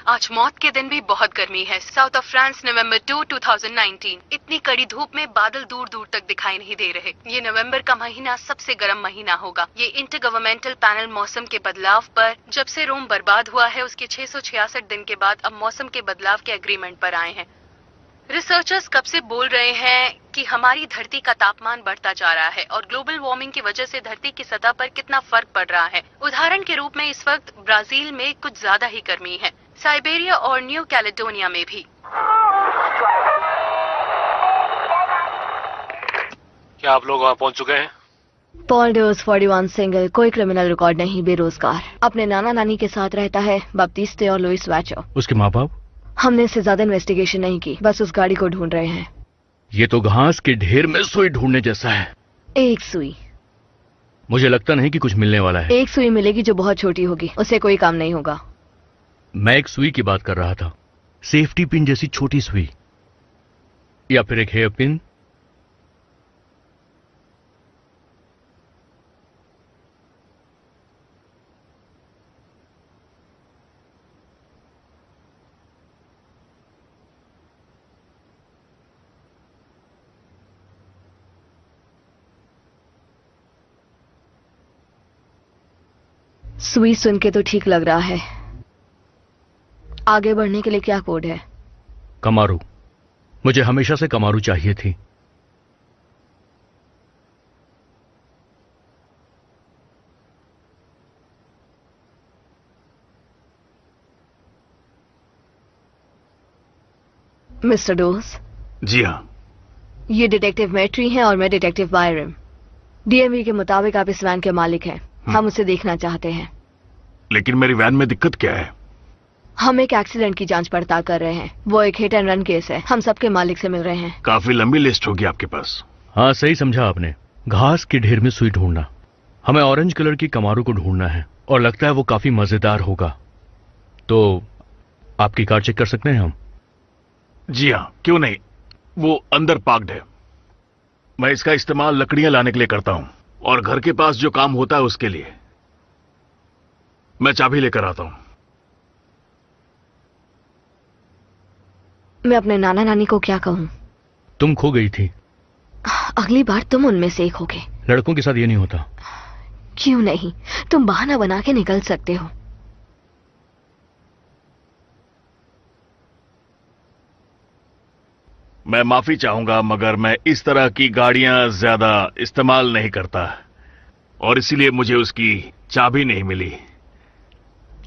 आज मौत के दिन भी बहुत गर्मी है। साउथ ऑफ फ्रांस, नवंबर 2, 2019। इतनी कड़ी धूप में बादल दूर दूर तक दिखाई नहीं दे रहे। ये नवंबर का महीना सबसे गर्म महीना होगा। ये इंटर गवर्नमेंटल पैनल मौसम के बदलाव पर, जब से रोम बर्बाद हुआ है उसके 666 दिन के बाद अब मौसम के बदलाव के एग्रीमेंट पर आए हैं। रिसर्चर्स कब से बोल रहे हैं कि हमारी धरती का तापमान बढ़ता जा रहा है और ग्लोबल वार्मिंग की वजह से धरती की सतह पर कितना फर्क पड़ रहा है। उदाहरण के रूप में इस वक्त ब्राजील में कुछ ज्यादा ही गर्मी है, साइबेरिया और न्यू कैलेडोनिया में भी। क्या आप लोग वहाँ पहुँच चुके हैं? पॉल डोज 41 सिंगल, कोई क्रिमिनल रिकॉर्ड नहीं, बेरोजगार, अपने नाना नानी के साथ रहता है, बाप्टिस्टे और लुइस वैचो। उसके माँ बाप? हमने इससे ज्यादा इन्वेस्टिगेशन नहीं की, बस उस गाड़ी को ढूंढ रहे हैं। ये तो घास के ढेर में सुई ढूंढने जैसा है। एक सुई। मुझे लगता नहीं कि कुछ मिलने वाला है। एक सुई मिलेगी जो बहुत छोटी होगी, उससे कोई काम नहीं होगा। मैं एक सुई की बात कर रहा था, सेफ्टी पिन जैसी छोटी सुई, या फिर एक हेयर पिन। सुई सुन के तो ठीक लग रहा है। आगे बढ़ने के लिए क्या कोड है? कमारू। मुझे हमेशा से कमारू चाहिए थी। Mister dose. जी हाँ। ये डिटेक्टिव मैट्री हैं और मैं डिटेक्टिव बायरम। डीएमवी के मुताबिक आप इस वैन के मालिक हैं। हम उसे देखना चाहते हैं। लेकिन मेरी वैन में दिक्कत क्या है? हम एक एक्सीडेंट की जांच पड़ताल कर रहे हैं। वो एक हिट एंड रन केस है। हम सबके मालिक से मिल रहे हैं। काफी लंबी लिस्ट होगी आपके पास। हाँ, सही समझा आपने। घास के ढेर में सुई ढूंढना। हमें ऑरेंज कलर की कमारू को ढूंढना है और लगता है वो काफी मजेदार होगा। तो आपकी कार चेक कर सकते हैं हम? जी हाँ, क्यों नहीं। वो अंदर पार्क्ड है। मैं इसका इस्तेमाल लकड़ियां लाने के लिए करता हूँ और घर के पास जो काम होता है उसके लिए। मैं चाबी लेकर आता हूं। मैं अपने नाना नानी को क्या कहूं? तुम खो गई थी। अगली बार तुम उनमें से एक होगे। लड़कों के साथ ये नहीं होता। क्यों नहीं? तुम बहाना बना के निकल सकते हो। मैं माफी चाहूंगा मगर मैं इस तरह की गाड़ियां ज्यादा इस्तेमाल नहीं करता और इसीलिए मुझे उसकी चाबी नहीं मिली।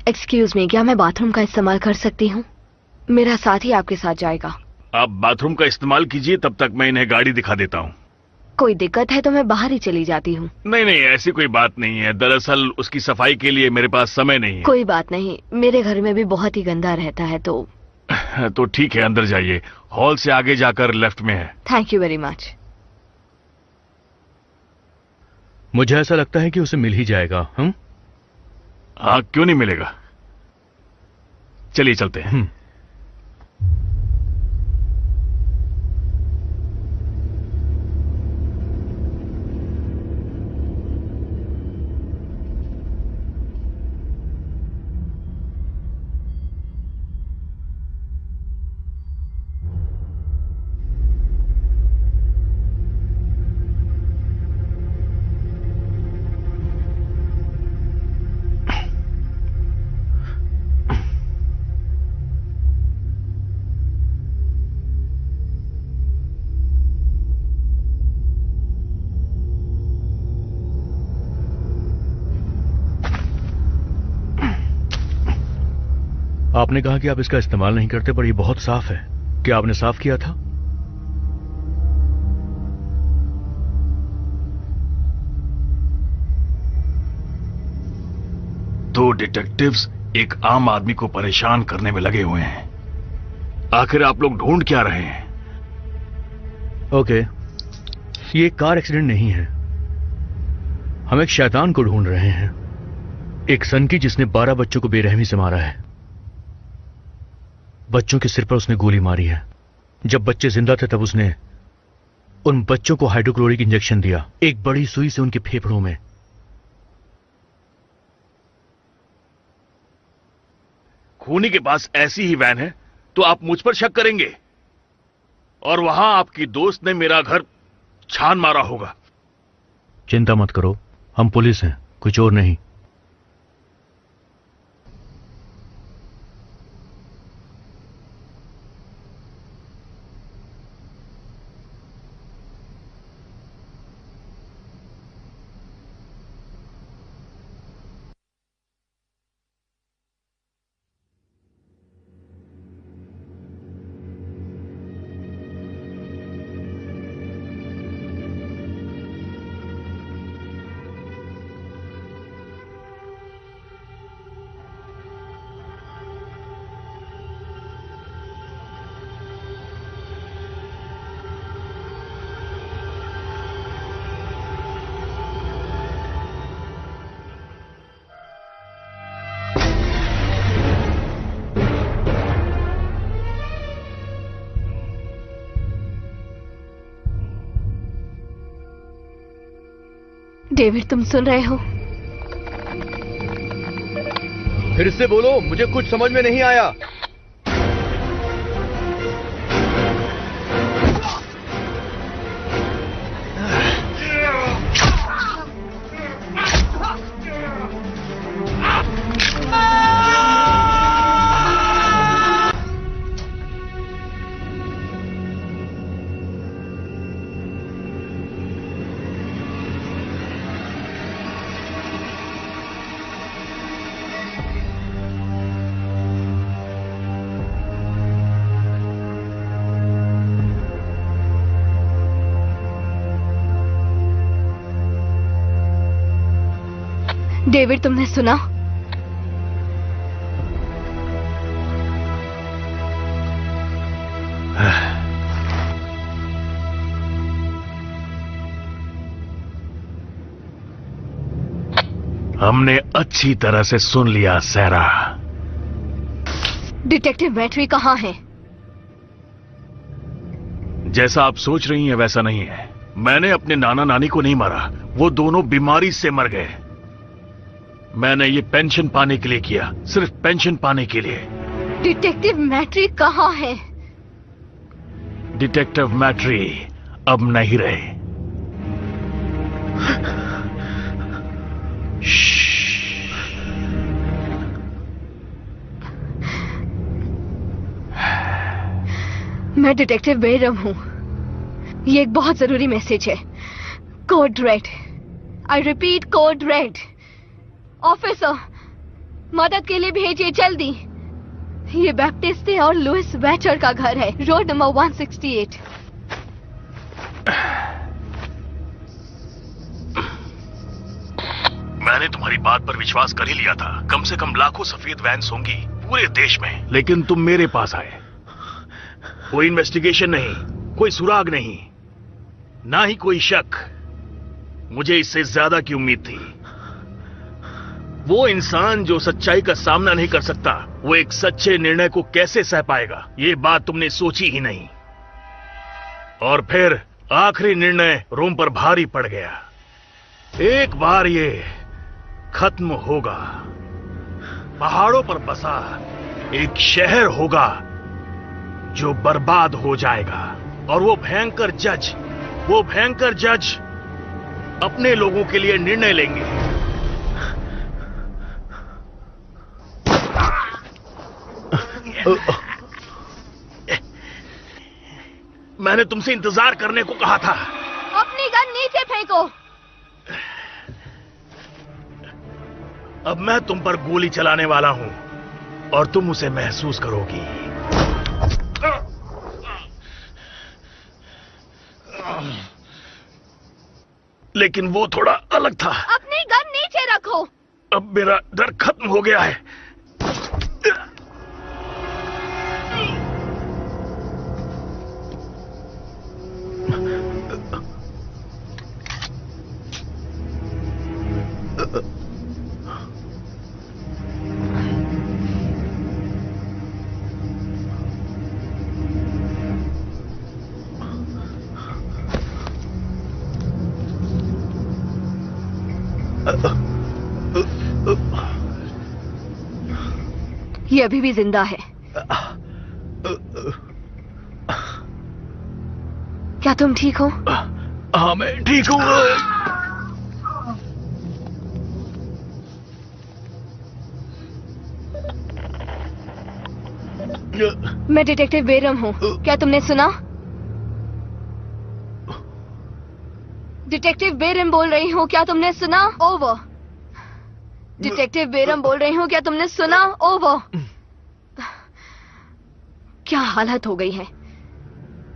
एक्सक्यूज मी, क्या मैं बाथरूम का इस्तेमाल कर सकती हूँ? मेरा साथी आपके साथ जाएगा। आप बाथरूम का इस्तेमाल कीजिए, तब तक मैं इन्हें गाड़ी दिखा देता हूँ। कोई दिक्कत है तो मैं बाहर ही चली जाती हूँ। नहीं नहीं, ऐसी कोई बात नहीं है। दरअसल उसकी सफाई के लिए मेरे पास समय नहीं है। कोई बात नहीं, मेरे घर में भी बहुत ही गंदा रहता है। तो ठीक है, अंदर जाइए। हॉल से आगे जाकर लेफ्ट में है। Thank you very much. मुझे ऐसा लगता है कि उसे मिल ही जाएगा। हम? हाँ, क्यों नहीं मिलेगा। चलिए चलते हैं। आपने कहा कि आप इसका इस्तेमाल नहीं करते, पर ये बहुत साफ है। क्या आपने साफ किया था? दो डिटेक्टिव्स एक आम आदमी को परेशान करने में लगे हुए हैं। आखिर आप लोग ढूंढ क्या रहे हैं? ओके, ये एक कार एक्सीडेंट नहीं है। हम एक शैतान को ढूंढ रहे हैं, एक सनकी जिसने 12 बच्चों को बेरहमी से मारा है। बच्चों के सिर पर उसने गोली मारी है। जब बच्चे जिंदा थे तब उसने उन बच्चों को हाइड्रोक्लोरिक इंजेक्शन दिया, एक बड़ी सुई से उनके फेफड़ों में। खूनी के पास ऐसी ही वैन है तो आप मुझ पर शक करेंगे, और वहां आपकी दोस्त ने मेरा घर छान मारा होगा। चिंता मत करो, हम पुलिस हैं, कुछ और नहीं। डेविड, तुम सुन रहे हो? फिर से बोलो, मुझे कुछ समझ में नहीं आया। डेविड, तुमने सुना? हमने अच्छी तरह से सुन लिया सैरा। डिटेक्टिव मैट्री कहाँ है? जैसा आप सोच रही हैं वैसा नहीं है। मैंने अपने नाना नानी को नहीं मारा, वो दोनों बीमारी से मर गए। मैंने ये पेंशन पाने के लिए किया, सिर्फ पेंशन पाने के लिए। डिटेक्टिव मैट्री कहाँ है? डिटेक्टिव मैट्री अब नहीं रहे। मैं डिटेक्टिव बेरम हूं। ये एक बहुत जरूरी मैसेज है। Code red. I repeat, code red. Officer, मदद के लिए भेजिए जल्दी। ये बैप्टिस्टे और लुइस वेचर का घर है, रोड नंबर 168। मैंने तुम्हारी बात पर विश्वास कर ही लिया था। कम से कम लाखों सफेद वैन्स होंगी पूरे देश में, लेकिन तुम मेरे पास आए। कोई इन्वेस्टिगेशन नहीं, कोई सुराग नहीं, ना ही कोई शक। मुझे इससे ज्यादा की उम्मीद थी। वो इंसान जो सच्चाई का सामना नहीं कर सकता, वो एक सच्चे निर्णय को कैसे सह पाएगा, ये बात तुमने सोची ही नहीं। और फिर आखिरी निर्णय रोम पर भारी पड़ गया। एक बार ये खत्म होगा, पहाड़ों पर बसा एक शहर होगा जो बर्बाद हो जाएगा, और वो भयंकर जज अपने लोगों के लिए निर्णय लेंगे। मैंने तुमसे इंतजार करने को कहा था। अपनी गन नीचे फेंको। अब मैं तुम पर गोली चलाने वाला हूं और तुम उसे महसूस करोगी। लेकिन वो थोड़ा अलग था। अपनी गन नीचे रखो। अब मेरा डर खत्म हो गया है। ये अभी भी जिंदा है। क्या तुम ठीक हो? हाँ मैं ठीक हूँ। मैं डिटेक्टिव बेरम हूँ, क्या तुमने सुना? डिटेक्टिव बेरम बोल रही हूँ, क्या तुमने सुना? ओवर। डिटेक्टिव बेरम बोल रही हूँ, क्या तुमने सुना? ओवर। क्या हालत हो गई है?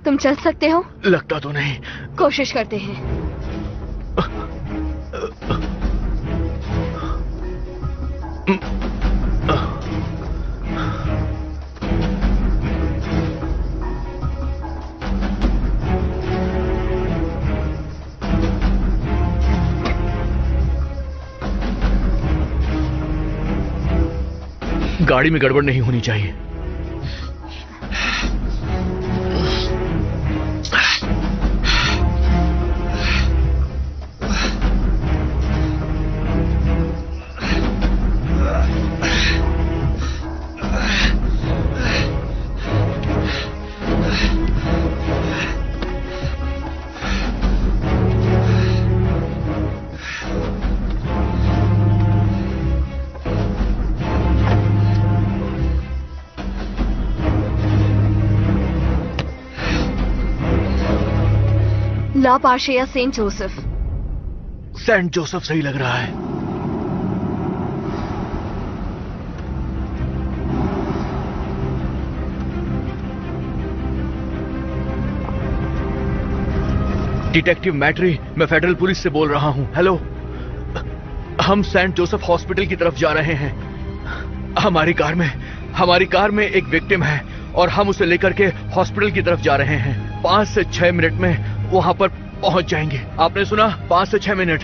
तुम चल सकते हो? लगता तो नहीं। कोशिश करते हैं। गाड़ी में गड़बड़ नहीं होनी चाहिए। ला पाशे या सेंट जोसेफ? सेंट जोसेफ सही लग रहा है। डिटेक्टिव मैट्री, मैं फेडरल पुलिस से बोल रहा हूं। हेलो, हम सेंट जोसेफ हॉस्पिटल की तरफ जा रहे हैं। हमारी कार में एक विक्टिम है और हम उसे लेकर के हॉस्पिटल की तरफ जा रहे हैं। 5 से 6 मिनट में वहां पर पहुंच जाएंगे। आपने सुना? 5 से 6 मिनट।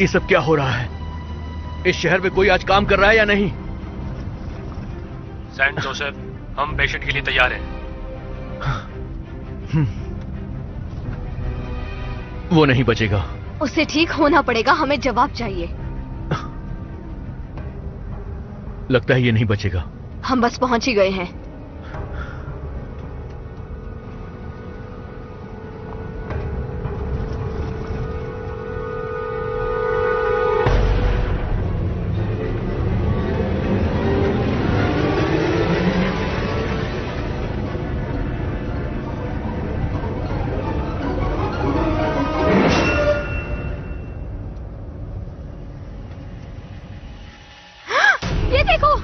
ये सब क्या हो रहा है? इस शहर में कोई आज काम कर रहा है या नहीं? सेंट जोसेफ, हम पेशेंट के लिए तैयार हैं। वो नहीं बचेगा। उसे ठीक होना पड़ेगा, हमें जवाब चाहिए। लगता है ये नहीं बचेगा। हम बस पहुंच ही गए हैं। ये देखो,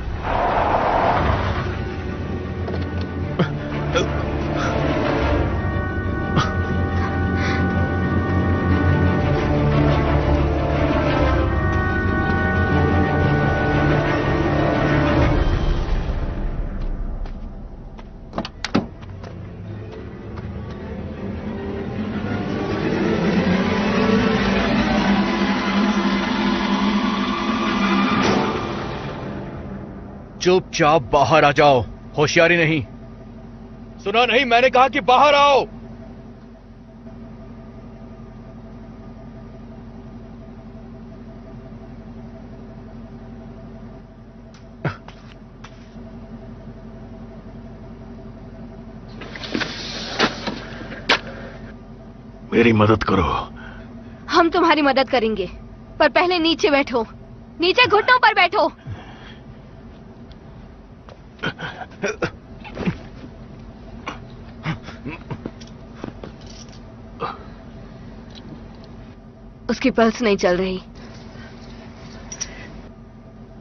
चुपचाप बाहर आ जाओ। होशियारी नहीं। सुना नहीं? मैंने कहा कि बाहर आओ। मेरी मदद करो। हम तुम्हारी मदद करेंगे, पर पहले नीचे बैठो। नीचे घुटनों पर बैठो। उसकी पल्स नहीं चल रही।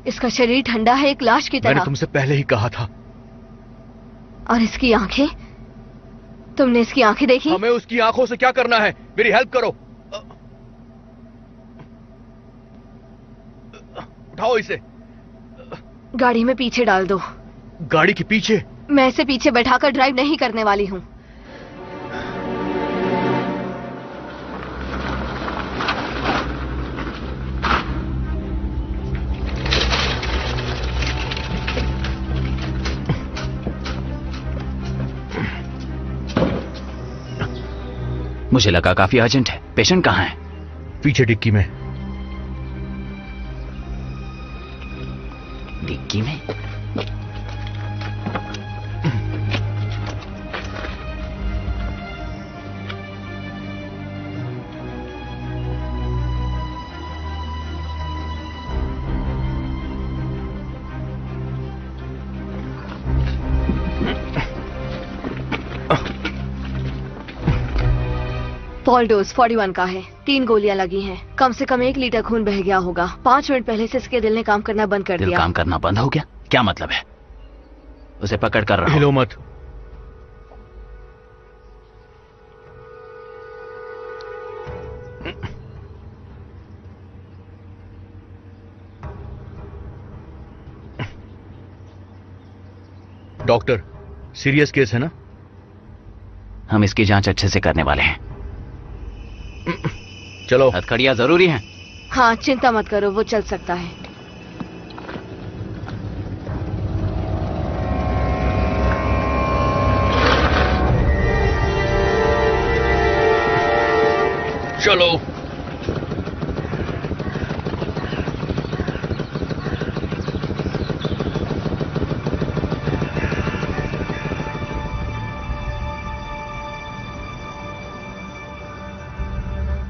इसका शरीर ठंडा है, एक लाश की तरह। मैंने तुमसे पहले ही कहा था। और इसकी आंखें? तुमने इसकी आंखें देखी? हमें उसकी आंखों से क्या करना है? मेरी हेल्प करो। उठाओ इसे। गाड़ी में पीछे डाल दो। गाड़ी के पीछे? मैं इसे पीछे बैठाकर ड्राइव नहीं करने वाली हूँ। मुझे लगा काफी अर्जेंट है। पेशेंट कहाँ है? पीछे डिक्की में। डिग्गी में? फॉल डोज 41 का है। 3 गोलियां लगी हैं। कम से कम 1 लीटर खून बह गया होगा। 5 मिनट पहले से इसके दिल ने काम करना बंद कर दिल दिया। काम करना बंद हो गया? क्या मतलब है? उसे पकड़ कर रहा हिलो मत। डॉक्टर, सीरियस केस है ना? हम इसकी जांच अच्छे से करने वाले हैं। चलो। हथकड़ियां जरूरी हैं। हाँ, चिंता मत करो, वो चल सकता है। चलो।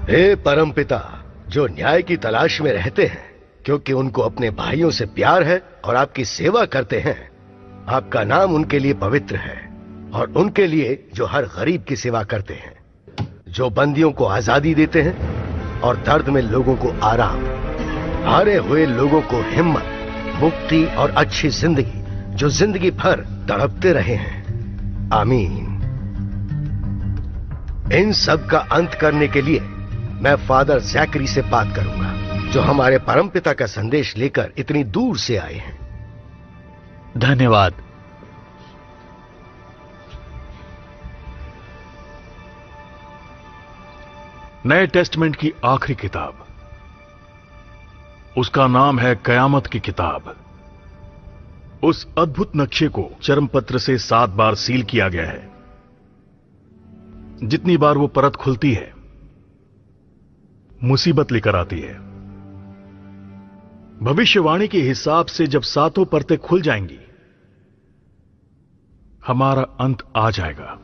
हे परमपिता, जो न्याय की तलाश में रहते हैं क्योंकि उनको अपने भाइयों से प्यार है और आपकी सेवा करते हैं, आपका नाम उनके लिए पवित्र है और उनके लिए जो हर गरीब की सेवा करते हैं, जो बंदियों को आजादी देते हैं और दर्द में लोगों को आराम, हारे हुए लोगों को हिम्मत, मुक्ति और अच्छी जिंदगी, जो जिंदगी भर तड़पते रहे हैं। आमीन। इन सब का अंत करने के लिए मैं फादर जैकरी से बात करूंगा, जो हमारे परमपिता का संदेश लेकर इतनी दूर से आए हैं। धन्यवाद। नए टेस्टमेंट की आखिरी किताब, उसका नाम है कयामत की किताब। उस अद्भुत नक्शे को चर्मपत्र से 7 बार सील किया गया है। जितनी बार वो परत खुलती है, मुसीबत लेकर आती है। भविष्यवाणी के हिसाब से जब 7 परतें खुल जाएंगी, हमारा अंत आ जाएगा।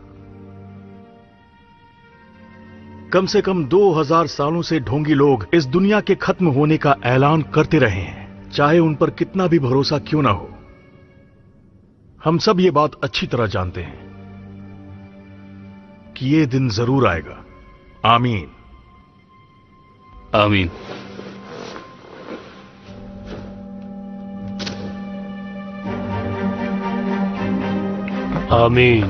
कम से कम 2000 सालों से ढोंगी लोग इस दुनिया के खत्म होने का ऐलान करते रहे हैं, चाहे उन पर कितना भी भरोसा क्यों ना हो। हम सब ये बात अच्छी तरह जानते हैं कि ये दिन जरूर आएगा। आमीन। आमीन। आमीन।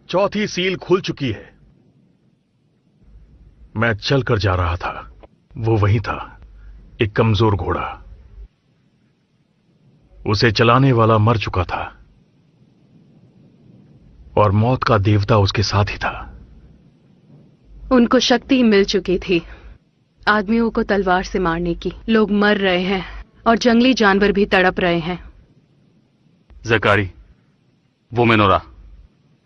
चौथी सील खुल चुकी है। मैं चलकर जा रहा था, वो वहीं था, एक कमजोर घोड़ा। उसे चलाने वाला मर चुका था और मौत का देवता उसके साथ ही था। उनको शक्ति मिल चुकी थी आदमियों को तलवार से मारने की। लोग मर रहे हैं और जंगली जानवर भी तड़प रहे हैं। ज़कारी, वो मेनोरा,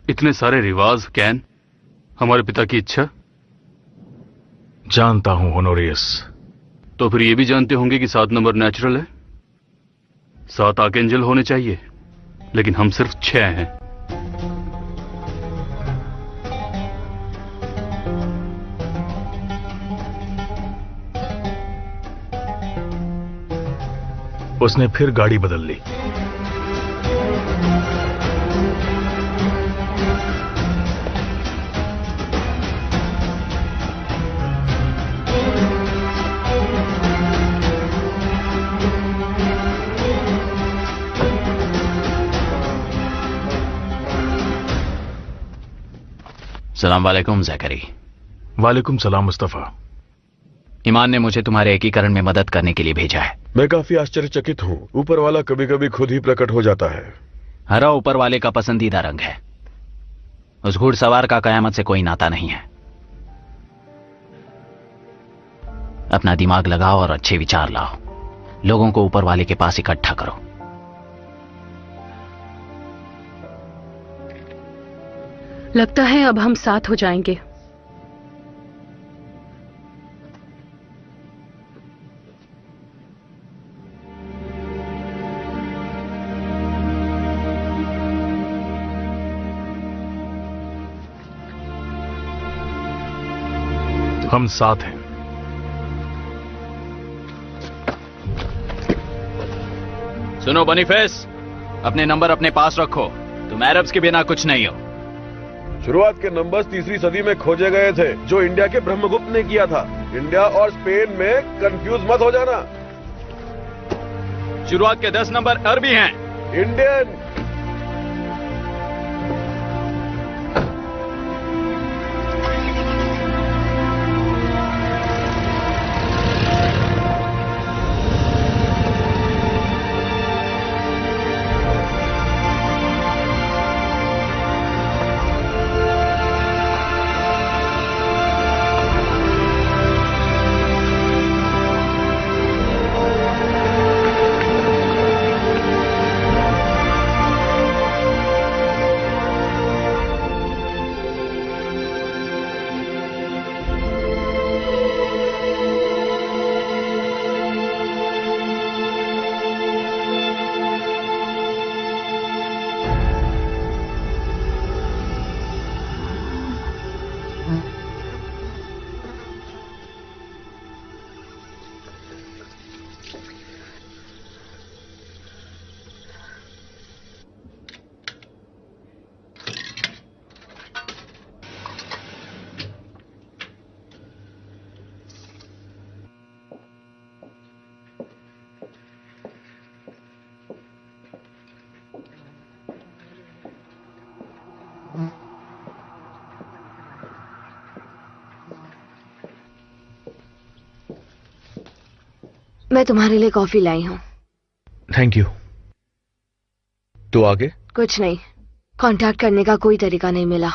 इतने सारे रिवाज, कैन, हमारे पिता की इच्छा। जानता हूं होनोरियस। तो फिर ये भी जानते होंगे कि 7 नंबर नेचुरल है। 7 आर्कएंजल होने चाहिए, लेकिन हम सिर्फ 6 हैं। उसने फिर गाड़ी बदल ली। सलाम वालेकुम जैकरी। वालेकुम सलाम मुस्तफा। ईमान ने मुझे तुम्हारे एकीकरण में मदद करने के लिए भेजा है। मैं काफी आश्चर्यचकित हूँ। ऊपर वाला कभी कभी खुद ही प्रकट हो जाता है। हरा ऊपर वाले का पसंदीदा रंग है। उस घुड़सवार का कयामत से कोई नाता नहीं है। अपना दिमाग लगाओ और अच्छे विचार लाओ। लोगों को ऊपर वाले के पास इकट्ठा करो। लगता है अब हम साथ हो जाएंगे। हम साथ हैं। सुनो बनीफेस, अपने नंबर अपने पास रखो। तुम अरब्स के बिना कुछ नहीं हो। शुरुआत के नंबर्स 3वीं सदी में खोजे गए थे, जो इंडिया के ब्रह्मगुप्त ने किया था। इंडिया और स्पेन में कंफ्यूज मत हो जाना। शुरुआत के 10 नंबर अरबी हैं। इंडियन। मैं तुम्हारे लिए कॉफी लाई हूँ। Thank you. तो आगे? कुछ नहीं, कांटेक्ट करने का कोई तरीका नहीं मिला।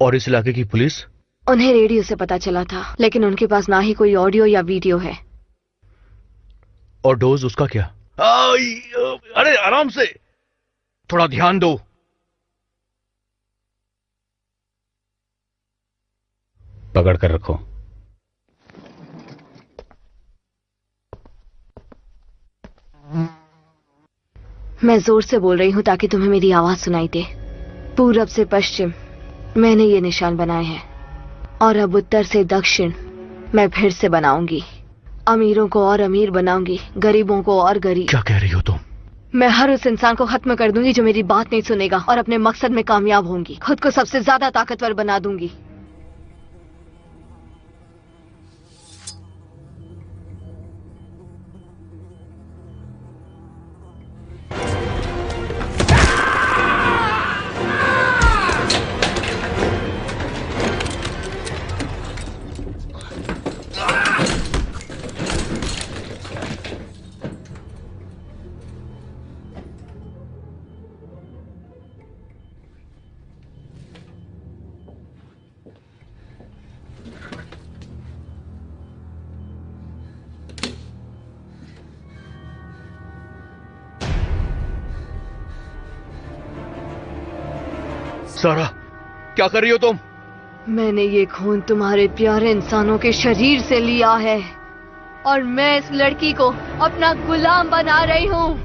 और इस इलाके की पुलिस? उन्हें रेडियो से पता चला था, लेकिन उनके पास ना ही कोई ऑडियो या वीडियो है। और डोज उसका क्या? अरे आराम से, थोड़ा ध्यान दो। पकड़ कर रखो। मैं जोर से बोल रही हूँ ताकि तुम्हें मेरी आवाज सुनाई दे। पूरब से पश्चिम मैंने ये निशान बनाए हैं, और अब उत्तर से दक्षिण मैं फिर से बनाऊंगी। अमीरों को और अमीर बनाऊंगी, गरीबों को और गरीब। क्या कह रही हो तुम? मैं हर उस इंसान को खत्म कर दूंगी जो मेरी बात नहीं सुनेगा, और अपने मकसद में कामयाब होंगी। खुद को सबसे ज्यादा ताकतवर बना दूंगी। सारा, क्या कर रही हो तुम? मैंने ये खून तुम्हारे प्यारे इंसानों के शरीर से लिया है, और मैं इस लड़की को अपना गुलाम बना रही हूँ।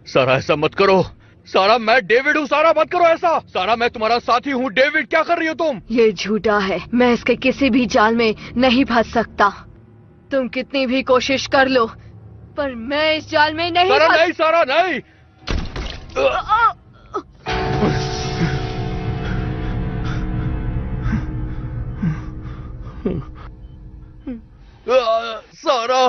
सारा, ऐसा मत करो। सारा, मैं डेविड हूँ। सारा, मत करो ऐसा। सारा, मैं तुम्हारा साथी हूँ। डेविड, क्या कर रही हो तुम? ये झूठा है। मैं इसके किसी भी जाल में नहीं फंस सकता। तुम कितनी भी कोशिश कर लो, पर मैं इस जाल में नहीं सारा, नहीं सारा, नहीं। सारा,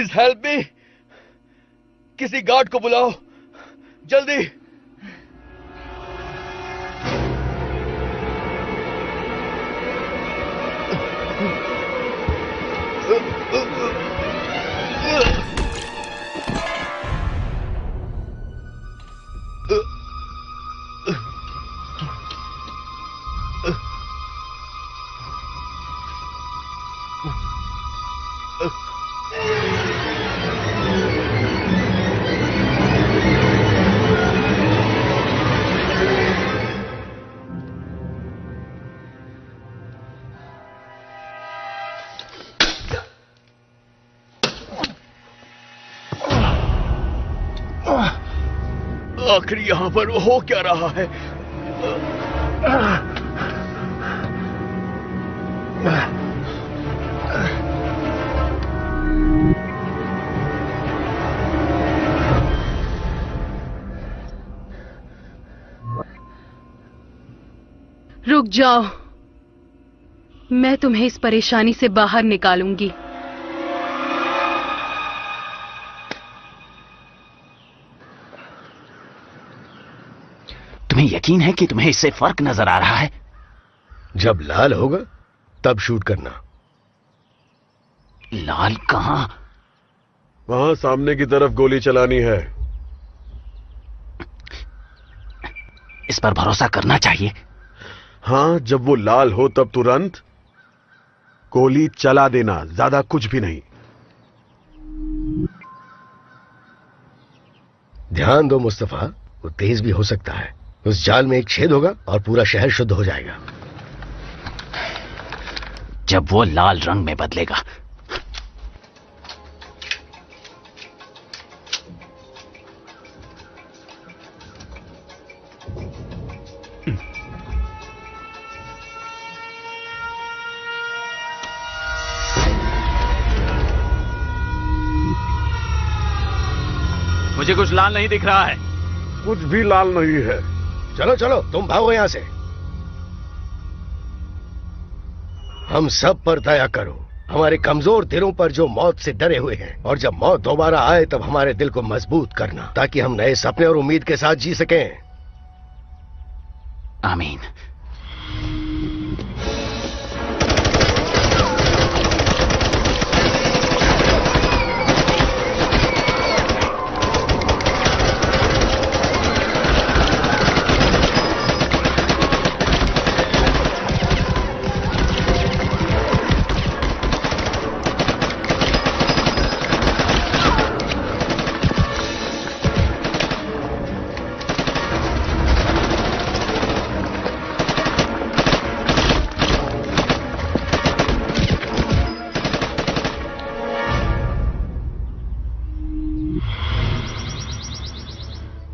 प्लीज हेल्प मी। किसी गार्ड को बुलाओ जल्दी। आखिर यहां पर हो क्या रहा है? रुक जाओ, मैं तुम्हें इस परेशानी से बाहर निकालूंगी। तुम्हें यकीन है कि तुम्हें इससे फर्क नजर आ रहा है? जब लाल होगा तब शूट करना। लाल कहां? वहां सामने की तरफ गोली चलानी है। इस पर भरोसा करना चाहिए। हाँ, जब वो लाल हो तब तुरंत गोली चला देना, ज्यादा कुछ भी नहीं। ध्यान दो मुस्तफा, वो तेज भी हो सकता है। उस जाल में एक छेद होगा और पूरा शहर शुद्ध हो जाएगा। जब वो लाल रंग में बदलेगा। मुझे कुछ लाल नहीं दिख रहा है। कुछ भी लाल नहीं है। चलो चलो, तुम भागो यहां से। हम सब पर दया करो। हमारे कमजोर दिलों पर जो मौत से डरे हुए हैं, और जब मौत दोबारा आए तब हमारे दिल को मजबूत करना, ताकि हम नए सपने और उम्मीद के साथ जी सकें। आमीन।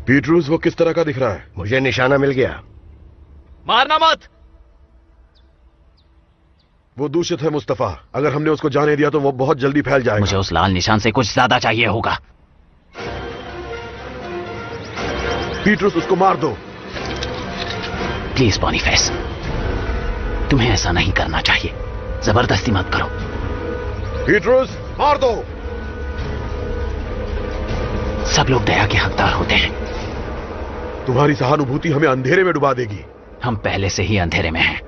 पीटरूस वो किस तरह का दिख रहा है? मुझे निशाना मिल गया। मारना मत। वो दूषित है मुस्तफा। अगर हमने उसको जाने दिया तो वो बहुत जल्दी फैल जाएगा। मुझे उस लाल निशान से कुछ ज्यादा चाहिए होगा। पीटरूस, उसको मार दो। प्लीज बॉनीफेस, तुम्हें ऐसा नहीं करना चाहिए। जबरदस्ती मत करो। पीटरूस, मार दो। सब लोग दया के हकदार होते हैं। तुम्हारी सहानुभूति हमें अंधेरे में डुबा देगी। हम पहले से ही अंधेरे में हैं।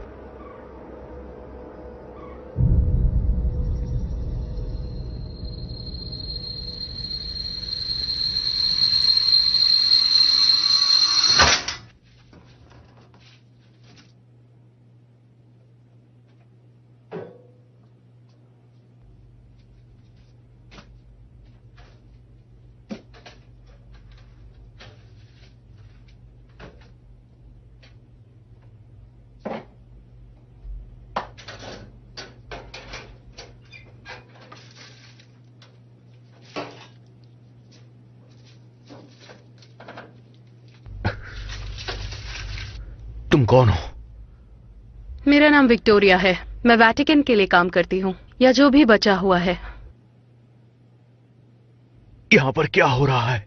तुम कौन हो? मेरा नाम विक्टोरिया है। मैं वेटिकन के लिए काम करती हूँ, या जो भी बचा हुआ है। यहां पर क्या हो रहा है?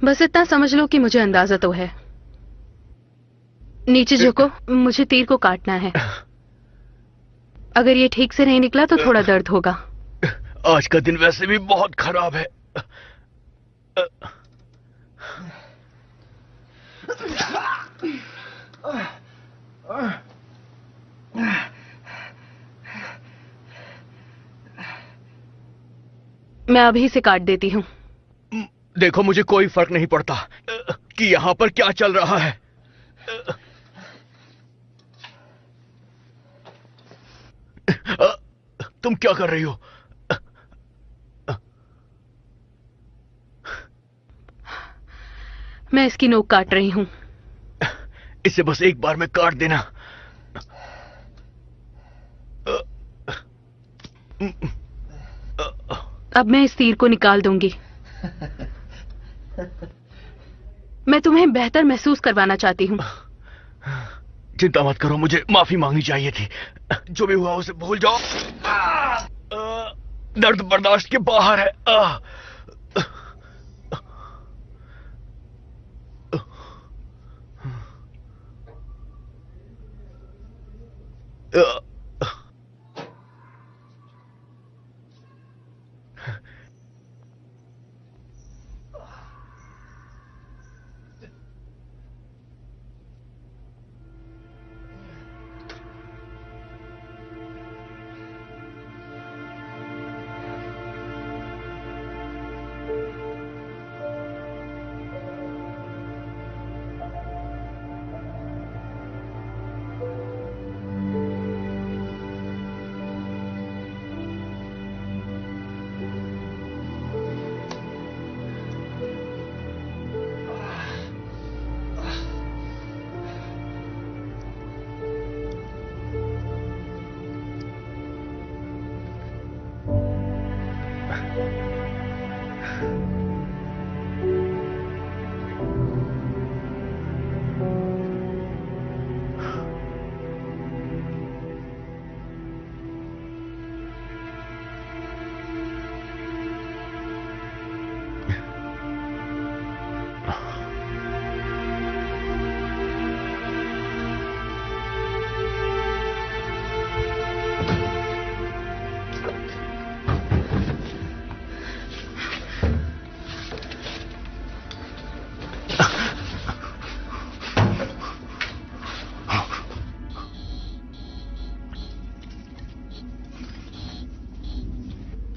बस इतना समझ लो कि मुझे अंदाजा तो है। नीचे झुको, मुझे तीर को काटना है। अगर ये ठीक से नहीं निकला तो थोड़ा दर्द होगा। आज का दिन वैसे भी बहुत खराब है। मैं अभी से काट देती हूँ। देखो, मुझे कोई फर्क नहीं पड़ता कि यहाँ पर क्या चल रहा है। तुम क्या कर रही हो? मैं इसकी नोक काट रही हूँ। इसे बस एक बार में काट देना। अब मैं इस तीर को निकाल दूंगी। मैं तुम्हें बेहतर महसूस करवाना चाहती हूँ। चिंता मत करो, मुझे माफी मांगनी चाहिए थी। जो भी हुआ उसे भूल जाओ। दर्द बर्दाश्त के बाहर है।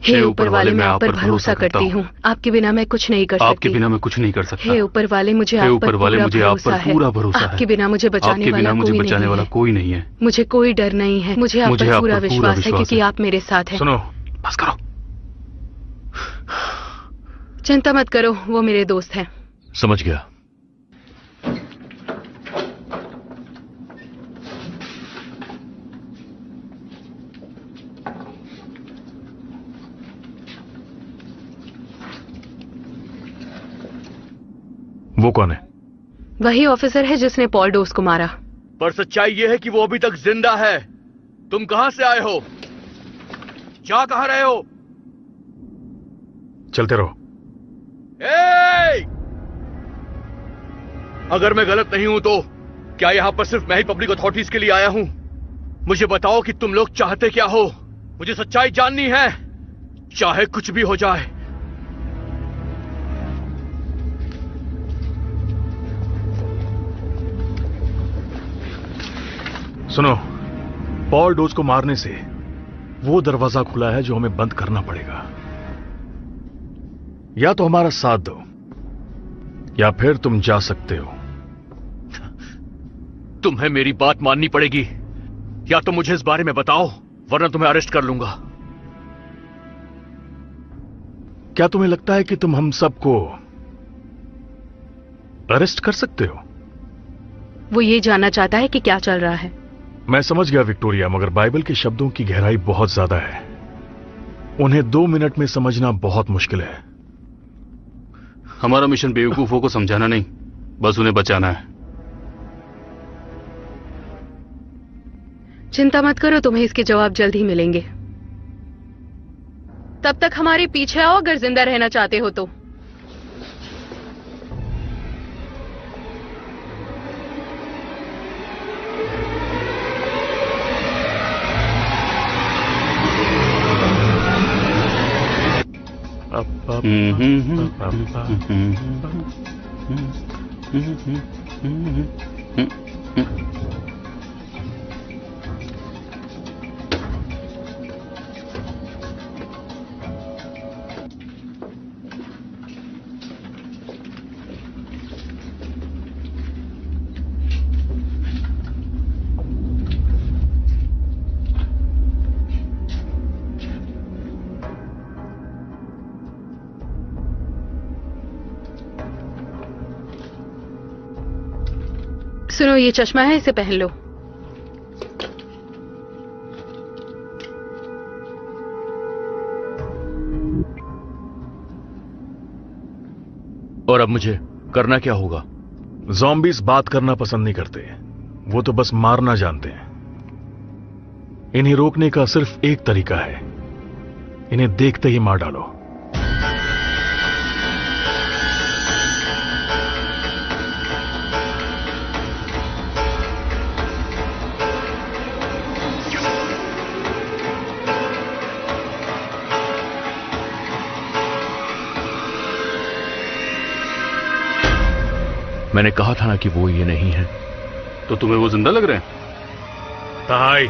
हे ऊपर वाले, मैं आप पर भरोसा करती हूँ। आपके बिना मैं कुछ नहीं कर सकती। आपके बिना मैं कुछ नहीं कर सकता। हे ऊपर वाले, मुझे आप पर पूरा भरोसा है। आपके बिना मुझे बचाने वाला कोई नहीं है। मुझे कोई डर नहीं है। मुझे आप पर पूरा विश्वास है क्योंकि आप मेरे साथ हैं। सुनो, बस करो। चिंता मत करो, वो मेरे दोस्त हैं। समझ गया। वो कौन है? वही ऑफिसर है जिसने पॉल डोस को मारा। पर सच्चाई यह है कि वो अभी तक जिंदा है। तुम कहां से आए हो? जा कहां रहे हो? चलते रहो। अगर मैं गलत नहीं हूं तो क्या यहां पर सिर्फ मैं ही पब्लिक अथॉरिटीज के लिए आया हूं? मुझे बताओ कि तुम लोग चाहते क्या हो? मुझे सच्चाई जाननी है, चाहे कुछ भी हो जाए। सुनो, पॉल डोज को मारने से वो दरवाजा खुला है जो हमें बंद करना पड़ेगा। या तो हमारा साथ दो या फिर तुम जा सकते हो। तुम्हें मेरी बात माननी पड़ेगी, या तो मुझे इस बारे में बताओ वरना तुम्हें अरेस्ट कर लूंगा। क्या तुम्हें लगता है कि तुम हम सबको अरेस्ट कर सकते हो? वो ये जानना चाहता है कि क्या चल रहा है। मैं समझ गया विक्टोरिया, मगर बाइबल के शब्दों की गहराई बहुत ज्यादा है। उन्हें 2 मिनट में समझना बहुत मुश्किल है। हमारा मिशन बेवकूफों को समझाना नहीं, बस उन्हें बचाना है। चिंता मत करो, तुम्हें इसके जवाब जल्द ही मिलेंगे। तब तक हमारे पीछे आओ अगर जिंदा रहना चाहते हो तो। सुनो, ये चश्मा है, इसे पहन लो। और अब मुझे करना क्या होगा? ज़ॉम्बीज़ बात करना पसंद नहीं करते, वो तो बस मारना जानते हैं। इन्हें रोकने का सिर्फ एक तरीका है, इन्हें देखते ही मार डालो। मैंने कहा था ना कि वो ये नहीं है। तो तुम्हें वो जिंदा लग रहे हैं? तहाई,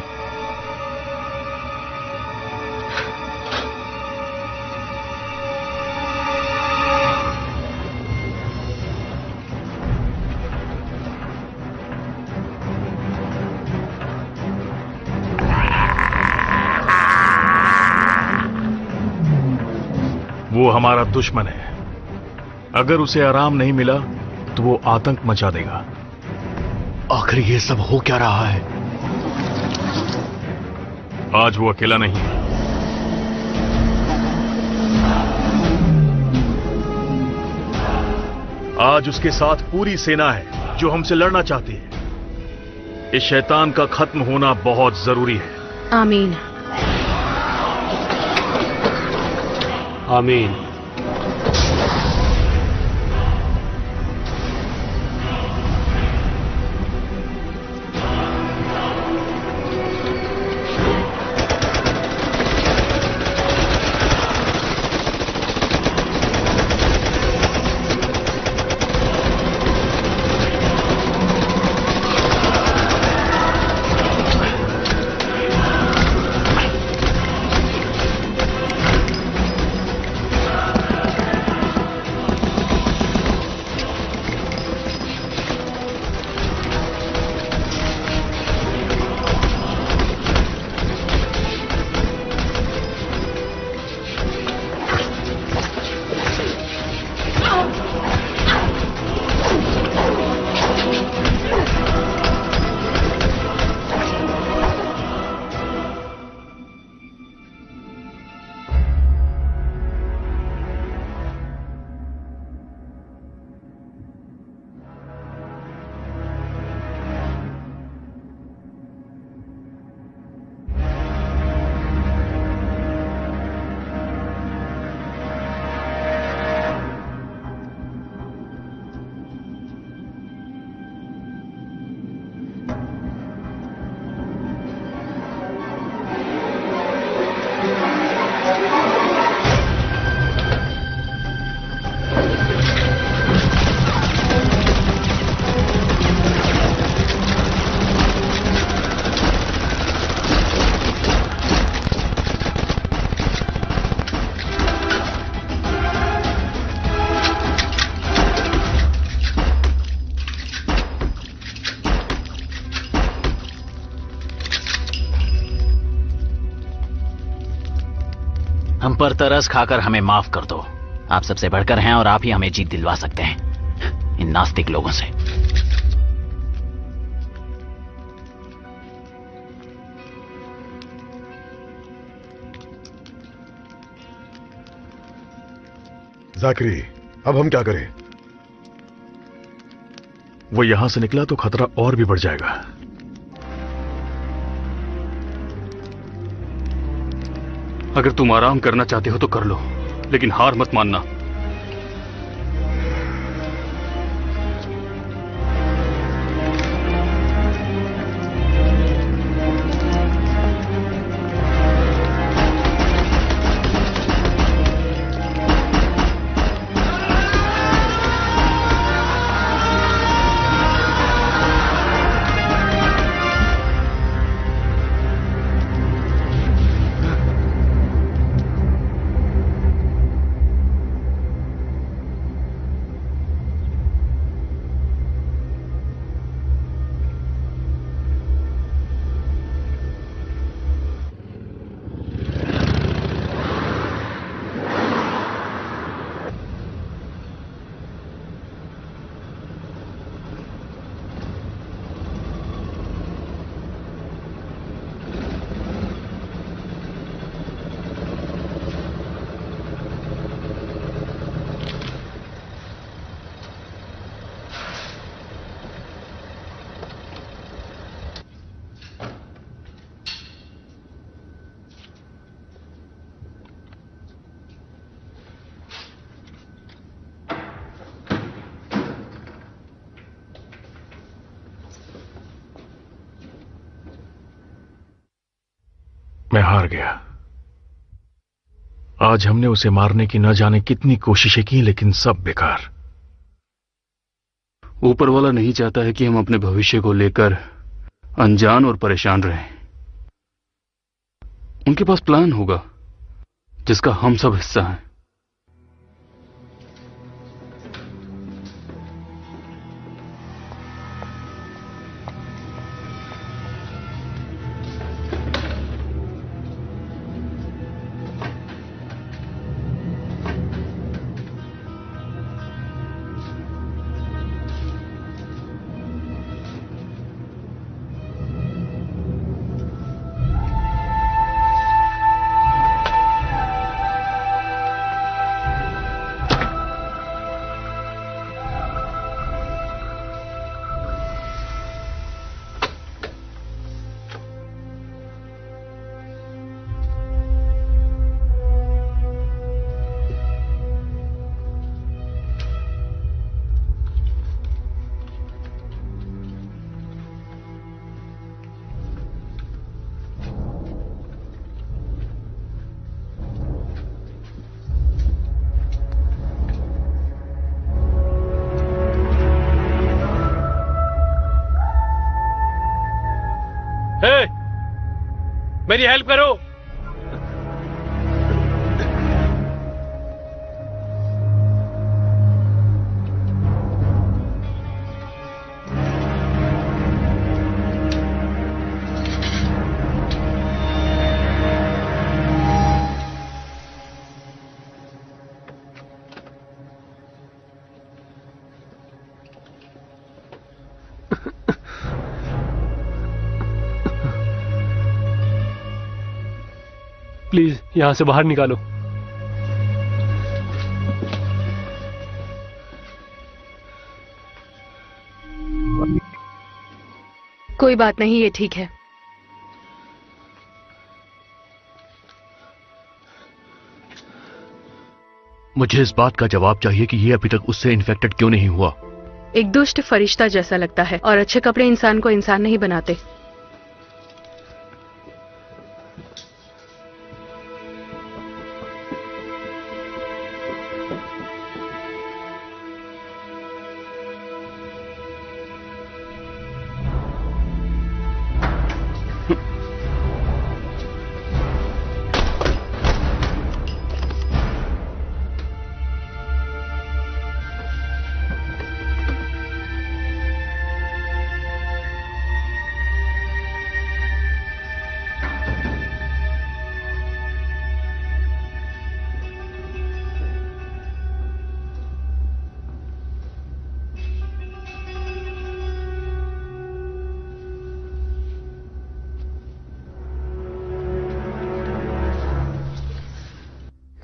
वो हमारा दुश्मन है। अगर उसे आराम नहीं मिला तो वो आतंक मचा देगा। आखिर ये सब हो क्या रहा है? आज वो अकेला नहीं है। आज उसके साथ पूरी सेना है जो हमसे लड़ना चाहती है। इस शैतान का खत्म होना बहुत जरूरी है। आमीन। आमीन। हम पर तरस खाकर हमें माफ कर दो। आप सबसे बढ़कर हैं और आप ही हमें जीत दिलवा सकते हैं इन नास्तिक लोगों से। जाकरी, अब हम क्या करें? वो यहां से निकला तो खतरा और भी बढ़ जाएगा। अगर तुम आराम करना चाहते हो तो कर लो, लेकिन हार मत मानना। मैं हार गया। आज हमने उसे मारने की न जाने कितनी कोशिशें की, लेकिन सब बेकार। ऊपर वाला नहीं चाहता है कि हम अपने भविष्य को लेकर अनजान और परेशान रहें। उनके पास प्लान होगा जिसका हम सब हिस्सा हैं। मेरी हेल्प करो। प्लीज यहां से बाहर निकालो। कोई बात नहीं, ये ठीक है। मुझे इस बात का जवाब चाहिए कि ये अभी तक उससे इन्फेक्टेड क्यों नहीं हुआ। एक दुष्ट फरिश्ता जैसा लगता है और अच्छे कपड़े इंसान को इंसान नहीं बनाते।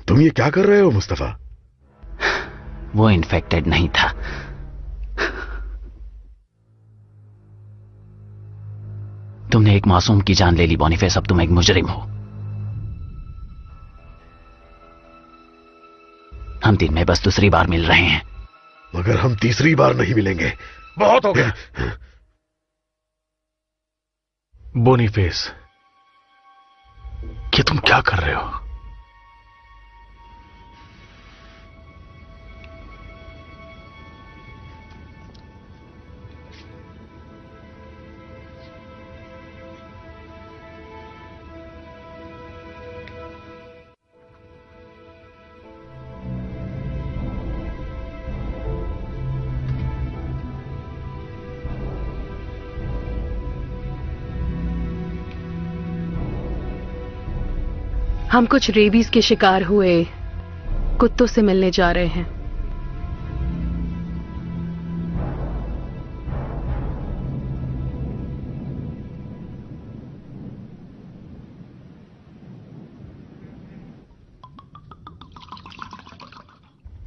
तुम ये क्या कर रहे हो मुस्तफा? वो इन्फेक्टेड नहीं था। तुमने एक मासूम की जान ले ली बॉनीफेस, अब तुम एक मुजरिम हो। हम दिन में बस दूसरी बार मिल रहे हैं। मगर हम तीसरी बार नहीं मिलेंगे, बहुत हो गया। बोनीफेस, ये तुम क्या कर रहे हो? हम कुछ रेबीज के शिकार हुए कुत्तों से मिलने जा रहे हैं।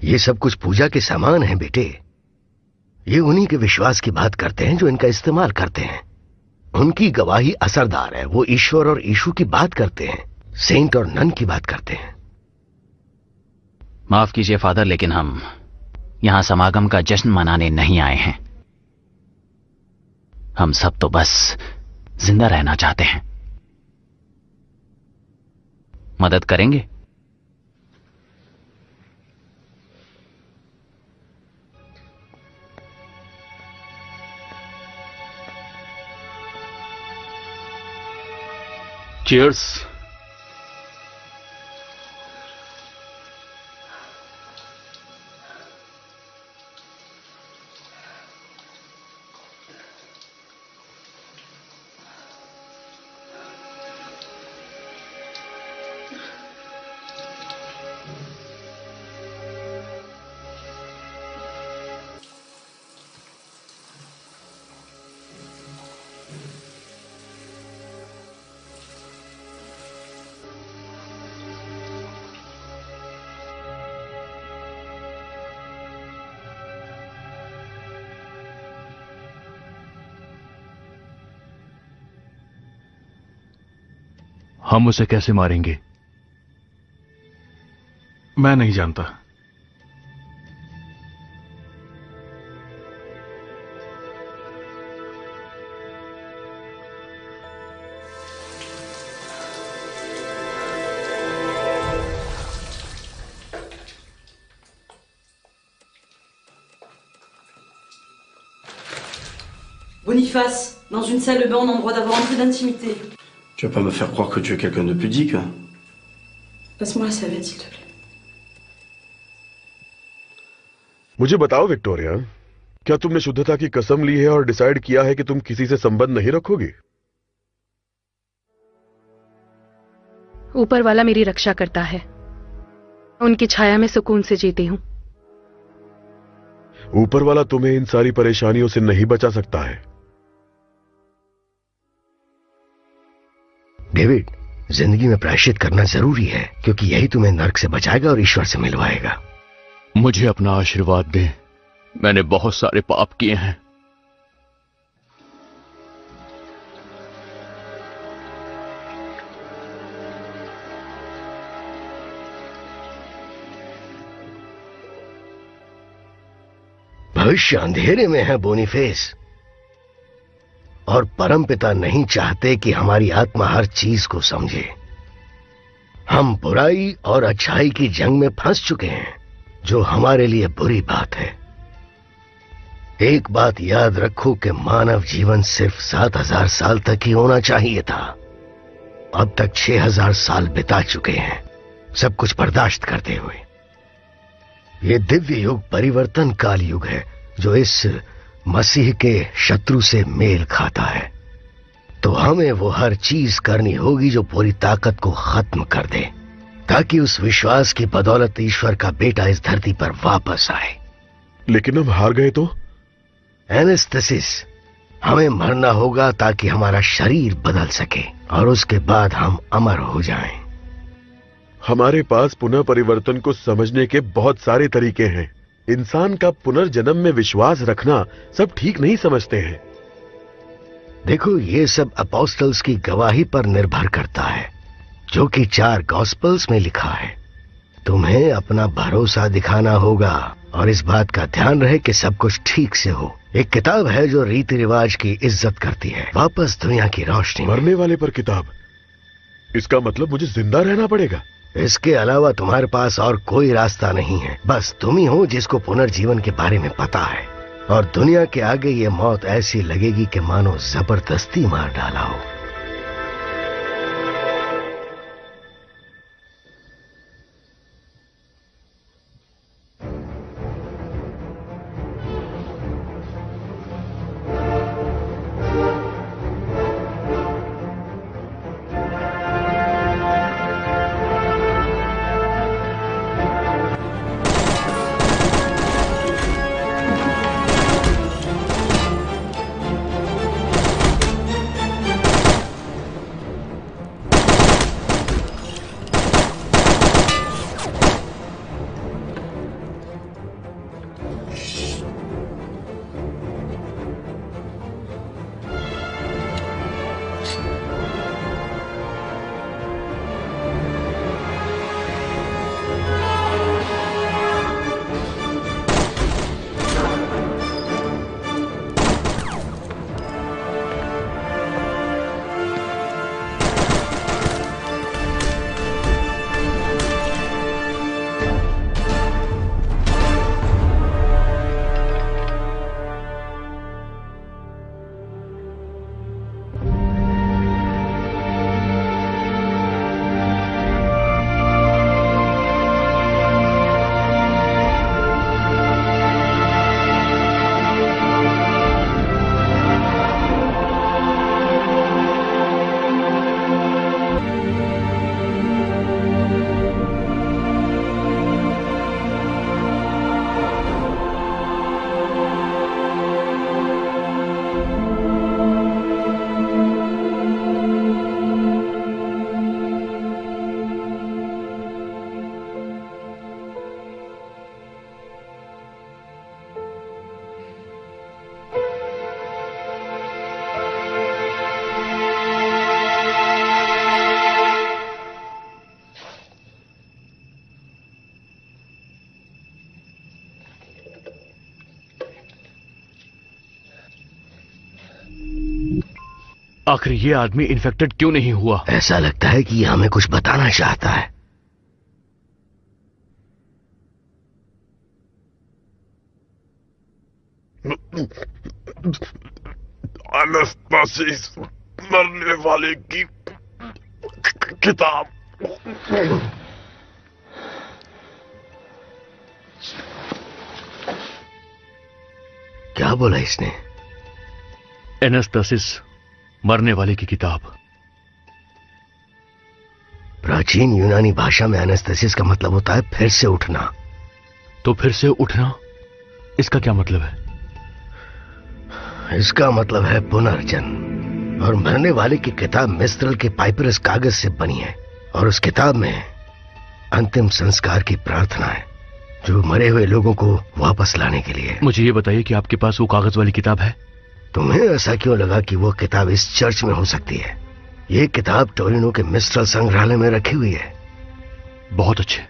ये सब कुछ पूजा के सामान हैं बेटे। ये उन्हीं के विश्वास की बात करते हैं जो इनका इस्तेमाल करते हैं। उनकी गवाही असरदार है। वो ईश्वर और यीशु की बात करते हैं, सेंट और नन की बात करते हैं। माफ कीजिए फादर, लेकिन हम यहां समागम का जश्न मनाने नहीं आए हैं। हम सब तो बस जिंदा रहना चाहते हैं। मदद करेंगे? चीयर्स। हम उसे कैसे मारेंगे? मैं नहीं जानता। Boniface, dans une salle de bain, on a le droit d'avoir un peu d'intimité. Tu vas pas me faire croire que tu es quelqu'un de pudique. Passe-moi la serviette, s'il te plaît. मुझे बताओ Victoria, क्या तुमने शुद्धता की कसम ली है और decide किया है कि तुम किसी से संबंध नहीं रखोगी? ऊपर वाला मेरी रक्षा करता है। उनकी छाया में सुकून से जीती हूं। ऊपर वाला तुम्हें इन सारी परेशानियों से नहीं बचा सकता है। डेविड, जिंदगी में प्रायश्चित करना जरूरी है, क्योंकि यही तुम्हें नर्क से बचाएगा और ईश्वर से मिलवाएगा। मुझे अपना आशीर्वाद दे। मैंने बहुत सारे पाप किए हैं। भविष्य अंधेरे में है बोनीफेस, और परमपिता नहीं चाहते कि हमारी आत्मा हर चीज को समझे। हम बुराई और अच्छाई की जंग में फंस चुके हैं, जो हमारे लिए बुरी बात है। एक बात याद रखो कि मानव जीवन सिर्फ 7000 साल तक ही होना चाहिए था। अब तक 6000 साल बिता चुके हैं, सब कुछ बर्दाश्त करते हुए। ये दिव्य युग परिवर्तन काल युग है, जो इस मसीह के शत्रु से मेल खाता है। तो हमें वो हर चीज करनी होगी जो पूरी ताकत को खत्म कर दे, ताकि उस विश्वास की बदौलत ईश्वर का बेटा इस धरती पर वापस आए। लेकिन हम हार गए तो? एनेस्थेसिस, हमें मरना होगा ताकि हमारा शरीर बदल सके, और उसके बाद हम अमर हो जाएं। हमारे पास पुनः परिवर्तन को समझने के बहुत सारे तरीके हैं। इंसान का पुनर्जन्म में विश्वास रखना सब ठीक नहीं समझते हैं। देखो, ये सब अपोस्टल्स की गवाही पर निर्भर करता है, जो कि 4 गॉस्पेल्स में लिखा है। तुम्हें अपना भरोसा दिखाना होगा, और इस बात का ध्यान रहे कि सब कुछ ठीक से हो। एक किताब है जो रीति रिवाज की इज्जत करती है, वापस दुनिया की रोशनी। मरने वाले पर किताब? इसका मतलब मुझे जिंदा रहना पड़ेगा? इसके अलावा तुम्हारे पास और कोई रास्ता नहीं है। बस तुम ही हो जिसको पुनर्जीवन के बारे में पता है, और दुनिया के आगे ये मौत ऐसी लगेगी कि मानो जबरदस्ती मार डाला हो। आखिर ये आदमी इन्फेक्टेड क्यों नहीं हुआ? ऐसा लगता है कि ये हमें कुछ बताना चाहता है। एनास्टासिस मरने वाले की किताब। क्या बोला इसने? एनास्टासिस मरने वाले की किताब। प्राचीन यूनानी भाषा में एनास्टेसिस का मतलब होता है फिर से उठना। तो फिर से उठना, इसका क्या मतलब है? इसका मतलब है पुनर्जन्म। और मरने वाले की किताब मिस्रल के पाइपरस कागज से बनी है और उस किताब में अंतिम संस्कार की प्रार्थना है, जो मरे हुए लोगों को वापस लाने के लिए। मुझे ये बताइए कि आपके पास वो कागज वाली किताब है? तुम्हें ऐसा क्यों लगा कि वो किताब इस चर्च में हो सकती है? ये किताब टोरिनो के मिस्रल संग्रहालय में रखी हुई है। बहुत अच्छे।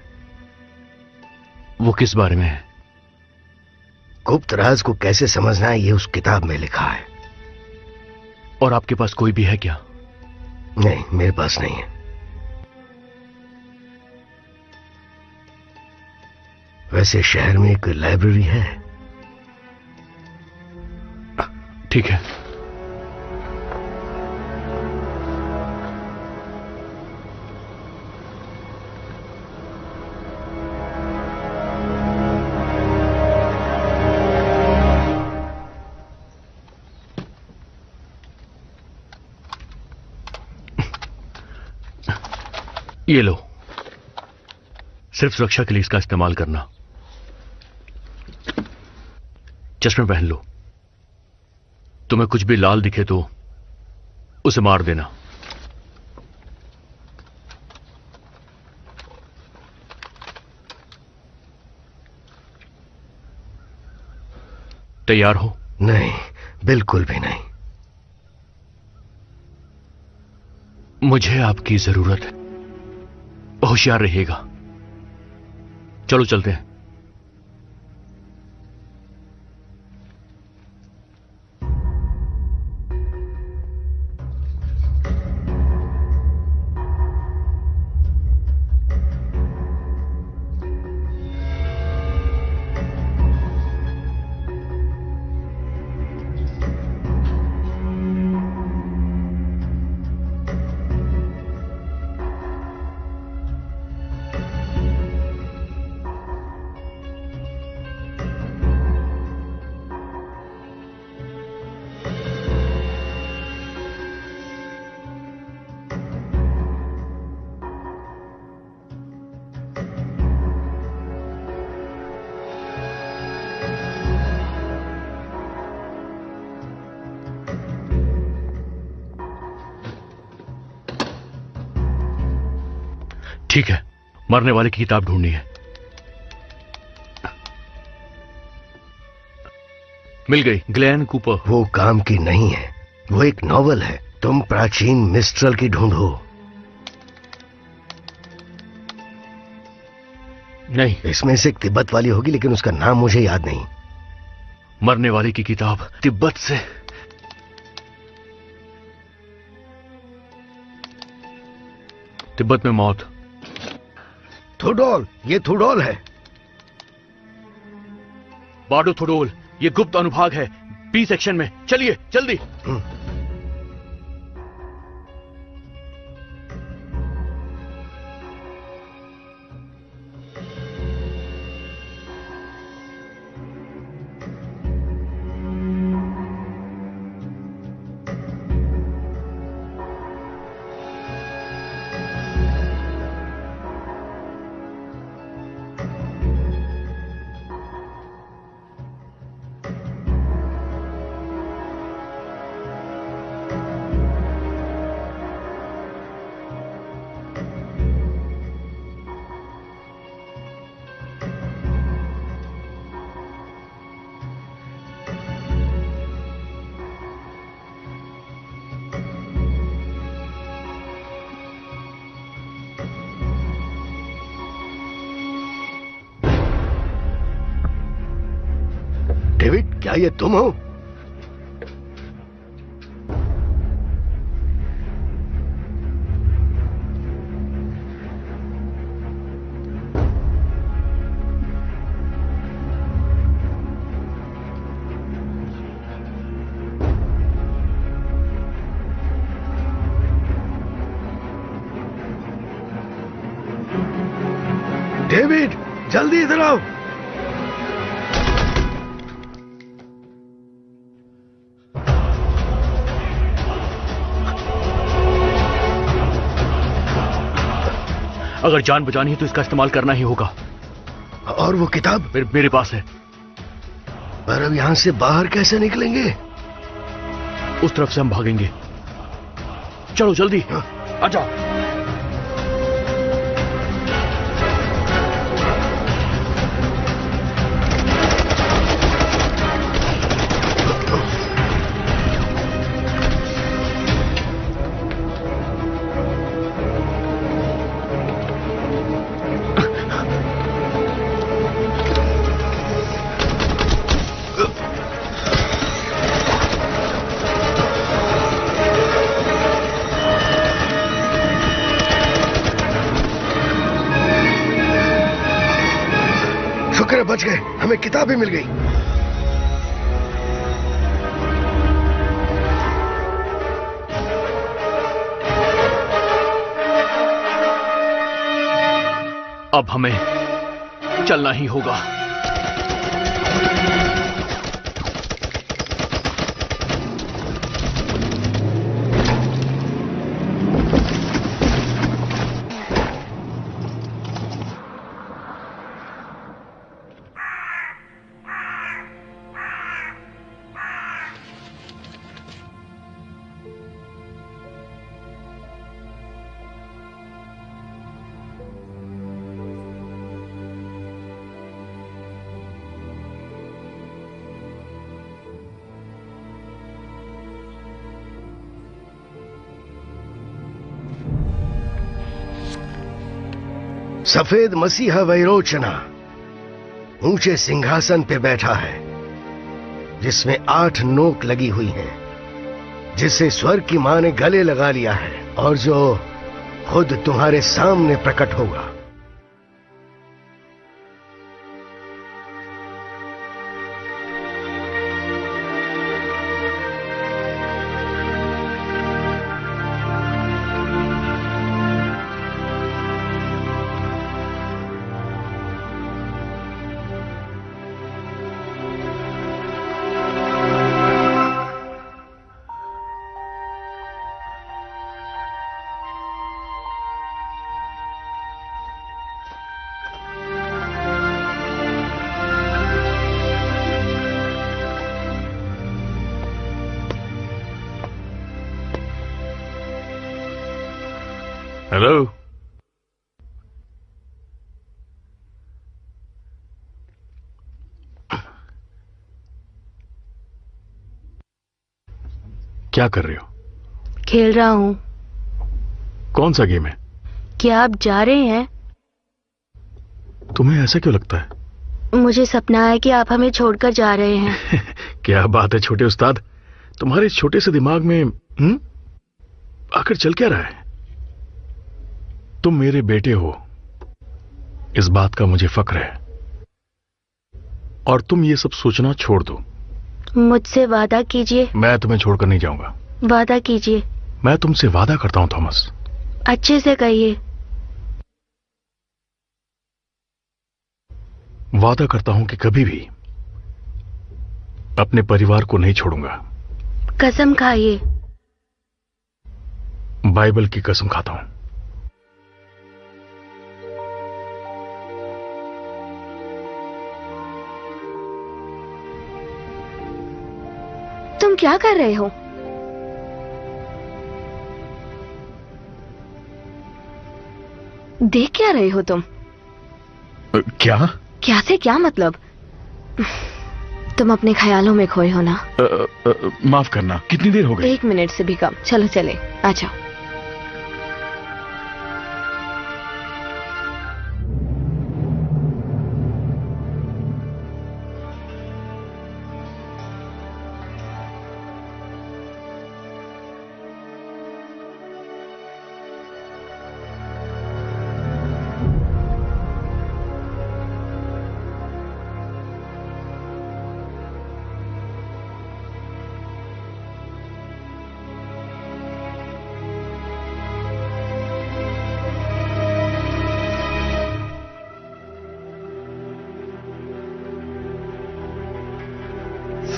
वो किस बारे में है? गुप्त राज को कैसे समझना है, ये उस किताब में लिखा है। और आपके पास कोई भी है क्या? नहीं, मेरे पास नहीं है। वैसे शहर में एक लाइब्रेरी है। ठीक है। ये लो, सिर्फ सुरक्षा के लिए इसका इस्तेमाल करना। चश्मे पहन लो। तुम्हें कुछ भी लाल दिखे तो उसे मार देना। तैयार हो? नहीं, बिल्कुल भी नहीं। मुझे आपकी जरूरत है। होशियार रहिएगा। चलो चलते हैं। ठीक है, मरने वाले की किताब ढूंढनी है। मिल गई, ग्लेन कूपर। वो काम की नहीं है, वो एक नॉवल है। तुम प्राचीन मिस्ट्रल की ढूंढो। नहीं, इसमें से एक तिब्बत वाली होगी, लेकिन उसका नाम मुझे याद नहीं। मरने वाले की किताब तिब्बत से। तिब्बत में मौत। थुडोल, ये थुडोल है। बाडो थुडोल, ये गुप्त अनुभाग है बी सेक्शन में। चलिए जल्दी। डेविड, क्या ये तुम हो? डेविड, जल्दी इधर आओ। अगर जान बचानी है तो इसका इस्तेमाल करना ही होगा। और वो किताब? मेरे पास है। पर अब यहां से बाहर कैसे निकलेंगे? उस तरफ से हम भागेंगे। चलो जल्दी, आजा। शुक्र है बच गए, हमें किताब भी मिल गई। अब हमें चलना ही होगा। सफेद मसीहा वैरोचना ऊंचे सिंहासन पे बैठा है, जिसमें 8 नोक लगी हुई हैं, जिसे स्वर्ग की मां ने गले लगा लिया है और जो खुद तुम्हारे सामने प्रकट होगा। हेलो। क्या कर रहे हो? खेल रहा हूं। कौन सा गेम है? क्या आप जा रहे हैं? तुम्हें ऐसा क्यों लगता है? मुझे सपना है कि आप हमें छोड़कर जा रहे हैं। क्या बात है छोटे उस्ताद, तुम्हारे इस छोटे से दिमाग में आखिर चल क्या रहा है? तुम मेरे बेटे हो, इस बात का मुझे फक्र है, और तुम ये सब सोचना छोड़ दो। मुझसे वादा कीजिए। मैं तुम्हें छोड़कर नहीं जाऊंगा। वादा कीजिए। मैं तुमसे वादा करता हूं थॉमस। अच्छे से कहिए। वादा करता हूं कि कभी भी अपने परिवार को नहीं छोड़ूंगा। कसम खाइए। बाइबल की कसम खाता हूं। तुम क्या कर रहे हो? देख क्या रहे हो तुम? क्या? क्या से क्या मतलब? तुम अपने ख्यालों में खोए हो ना? माफ करना, कितनी देर हो गई? 1 मिनट से भी कम। चलो चले, आ जाओ।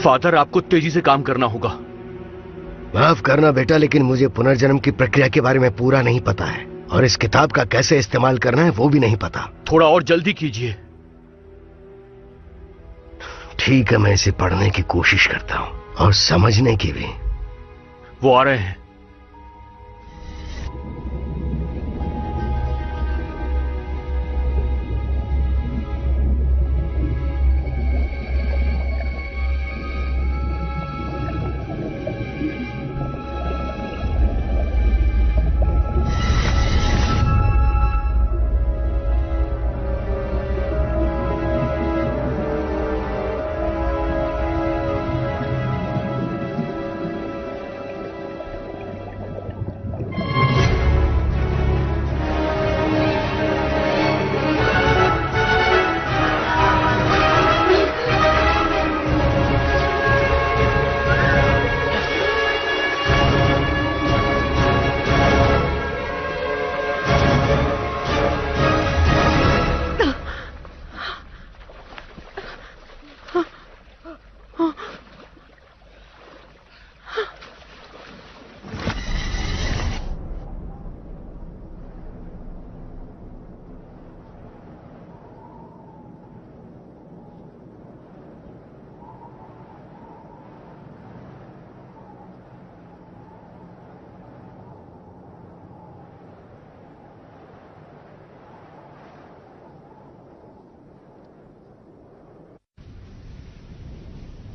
फादर, आपको तेजी से काम करना होगा। माफ करना बेटा, लेकिन मुझे पुनर्जन्म की प्रक्रिया के बारे में पूरा नहीं पता है, और इस किताब का कैसे इस्तेमाल करना है वो भी नहीं पता। थोड़ा और जल्दी कीजिए। ठीक है, मैं इसे पढ़ने की कोशिश करता हूं और समझने की भी। वो आ रहे हैं।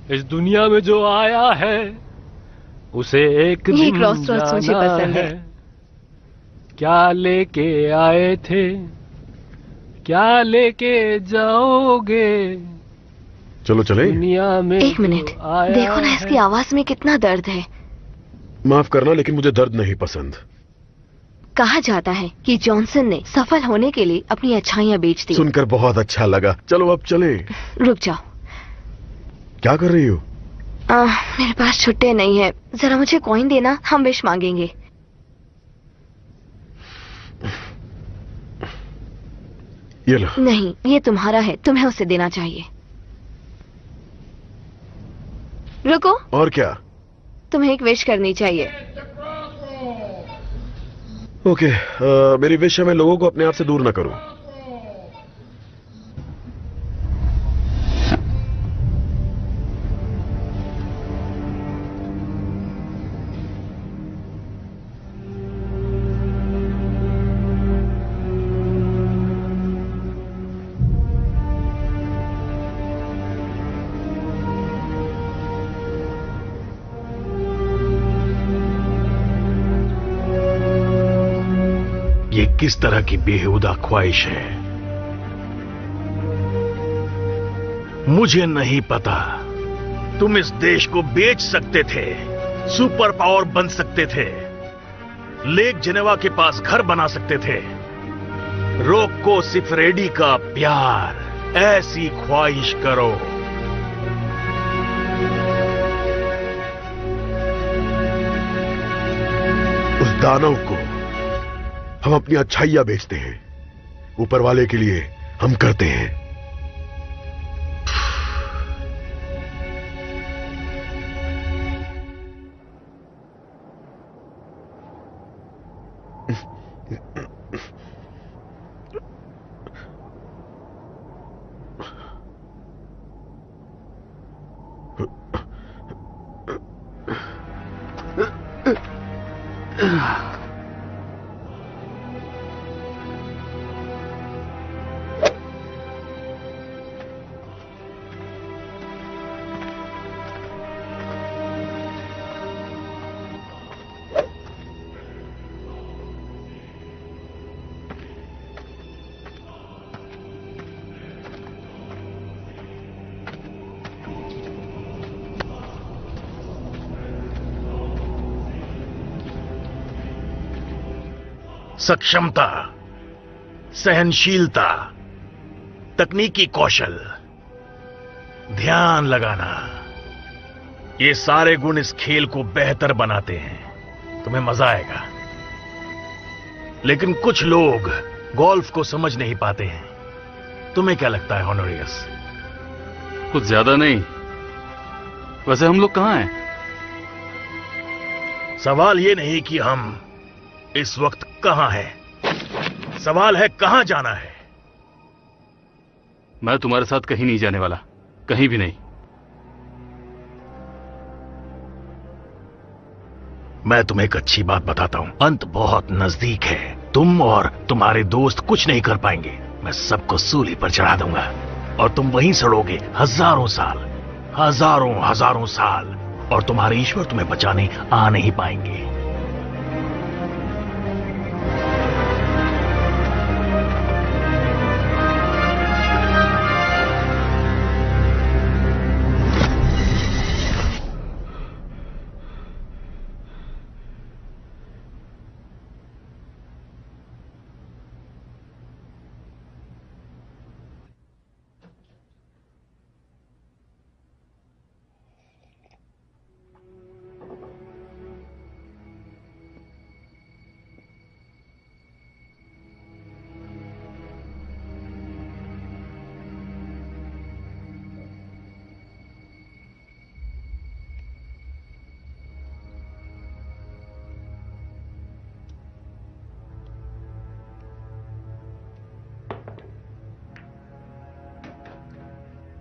इस दुनिया में जो आया है उसे एक ये दिन क्रॉसरोड्स मुझे जाना पसंद है। क्या लेके आए थे, क्या लेके जाओगे चलो चले। दुनिया में। एक मिनट, देखो ना इसकी आवाज में कितना दर्द है। माफ करना, लेकिन मुझे दर्द नहीं पसंद। कहा जाता है कि जॉनसन ने सफल होने के लिए अपनी अच्छाइयाँ बेच दी। सुनकर बहुत अच्छा लगा। चलो अब चले। रुक जाओ। क्या कर रही हो? मेरे पास छुट्टे नहीं है, जरा मुझे कॉइन देना, हम विश मांगेंगे। ये लो। नहीं, ये तुम्हारा है, तुम्हें उसे देना चाहिए। रुको। और क्या? तुम्हें एक विश करनी चाहिए। ओके, मेरी विश है मैं लोगों को अपने आप से दूर न करूं। ये किस तरह की बेहुदा ख्वाहिश है मुझे नहीं पता। तुम इस देश को बेच सकते थे, सुपर पावर बन सकते थे, लेक जेनेवा के पास घर बना सकते थे। रोको सिफरेडी का प्यार, ऐसी ख्वाहिश करो। उस दानव को हम अपनी अच्छाइयां बेचते हैं, ऊपर वाले के लिए हम करते हैं। सक्षमता, सहनशीलता, तकनीकी कौशल, ध्यान लगाना, ये सारे गुण इस खेल को बेहतर बनाते हैं। तुम्हें मजा आएगा। लेकिन कुछ लोग गोल्फ को समझ नहीं पाते हैं। तुम्हें क्या लगता है होनोरियस? कुछ ज्यादा नहीं, वैसे हम लोग कहाँ हैं? सवाल ये नहीं कि हम इस वक्त कहां हैं, सवाल है कहां जाना है। मैं तुम्हारे साथ कहीं नहीं जाने वाला, कहीं भी नहीं। मैं तुम्हें एक अच्छी बात बताता हूं, अंत बहुत नजदीक है। तुम और तुम्हारे दोस्त कुछ नहीं कर पाएंगे। मैं सबको सूली पर चढ़ा दूंगा और तुम वहीं सड़ोगे हजारों साल, हजारों साल, और तुम्हारे ईश्वर तुम्हें बचाने आ नहीं पाएंगे।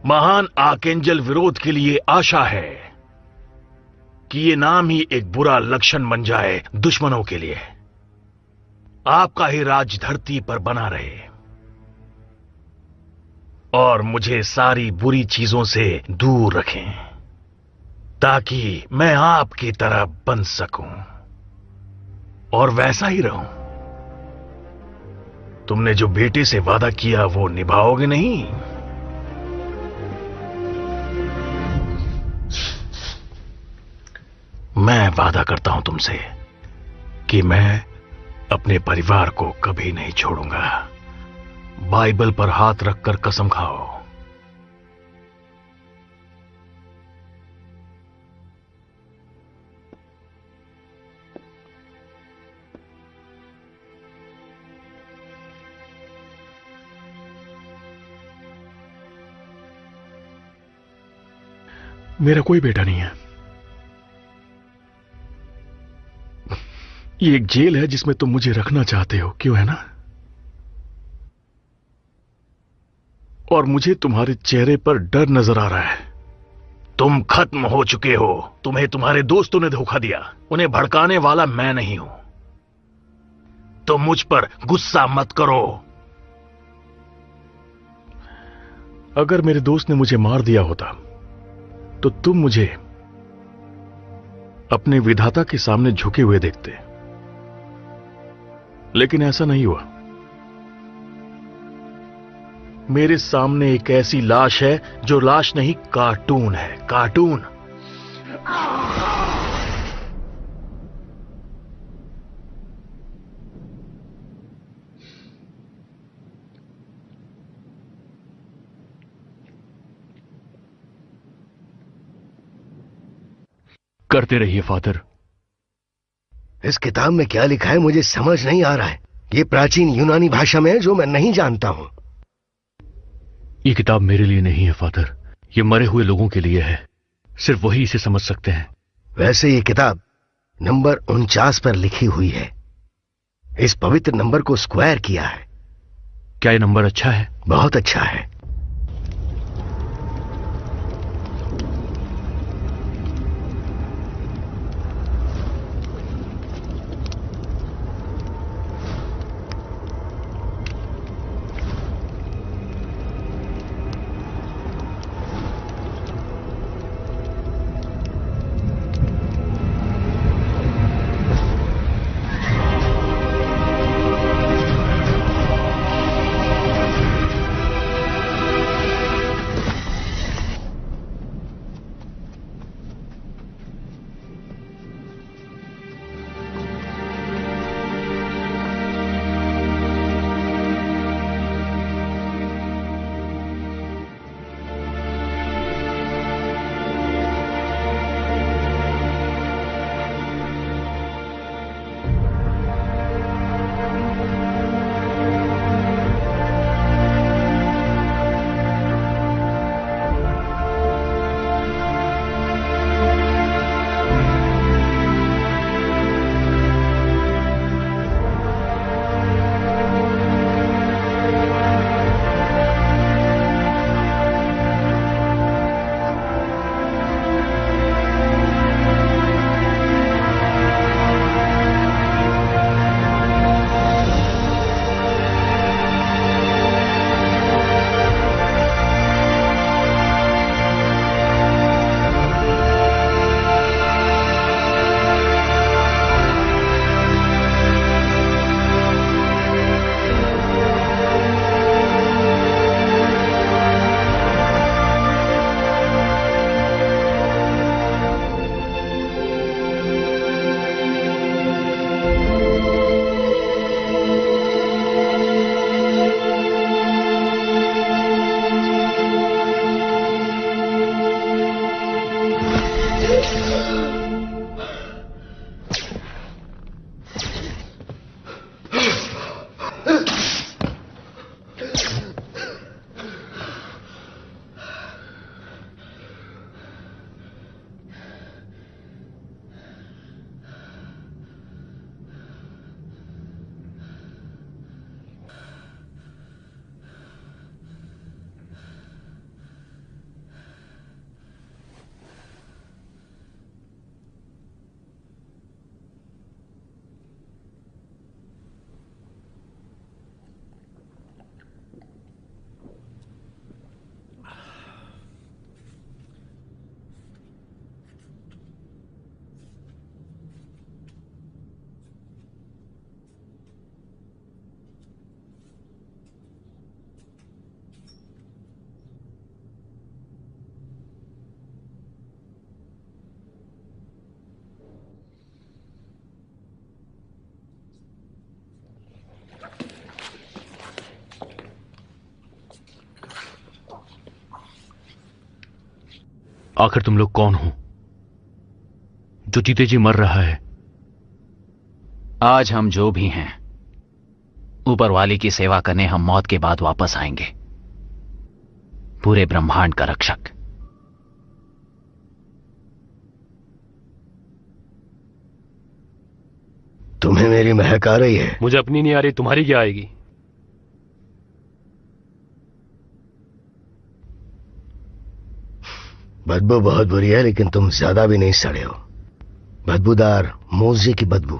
महान आर्कएंजल विरोध के लिए आशा है कि ये नाम ही एक बुरा लक्षण बन जाए दुश्मनों के लिए। आपका ही राज धरती पर बना रहे और मुझे सारी बुरी चीजों से दूर रखें ताकि मैं आपकी तरह बन सकूं और वैसा ही रहूं। तुमने जो बेटे से वादा किया वो निभाओगे नहीं? मैं वादा करता हूं तुमसे कि मैं अपने परिवार को कभी नहीं छोड़ूंगा। बाइबल पर हाथ रखकर कसम खाओ। मेरा कोई बेटा नहीं है। ये एक जेल है जिसमें तुम मुझे रखना चाहते हो, क्यों है ना? और मुझे तुम्हारे चेहरे पर डर नजर आ रहा है। तुम खत्म हो चुके हो। तुम्हें तुम्हारे दोस्तों ने धोखा दिया। उन्हें भड़काने वाला मैं नहीं हूं। तुम मुझ पर गुस्सा मत करो। अगर मेरे दोस्त ने मुझे मार दिया होता तो तुम मुझे अपने विधाता के सामने झुके हुए देखते, लेकिन ऐसा नहीं हुआ। मेरे सामने एक ऐसी लाश है जो लाश नहीं, कार्टून है, कार्टून। करते रहिए फादर। इस किताब में क्या लिखा है मुझे समझ नहीं आ रहा है। ये प्राचीन यूनानी भाषा में है जो मैं नहीं जानता हूं। ये किताब मेरे लिए नहीं है फादर, ये मरे हुए लोगों के लिए है। सिर्फ वही इसे समझ सकते हैं। वैसे ये किताब नंबर 49 पर लिखी हुई है। इस पवित्र नंबर को स्क्वायर किया है। क्या ये नंबर अच्छा है? बहुत अच्छा है। आखिर तुम लोग कौन हो जो जीते जी मर रहा है? आज हम जो भी हैं, ऊपर वाले की सेवा करने हम मौत के बाद वापस आएंगे, पूरे ब्रह्मांड का रक्षक। तुम्हें मेरी महक आ रही है? मुझे अपनी नहीं आ रही, तुम्हारी क्या आएगी? बदबू बहुत बुरी है, लेकिन तुम ज्यादा भी नहीं सड़े हो। बदबूदार मोजे की बदबू।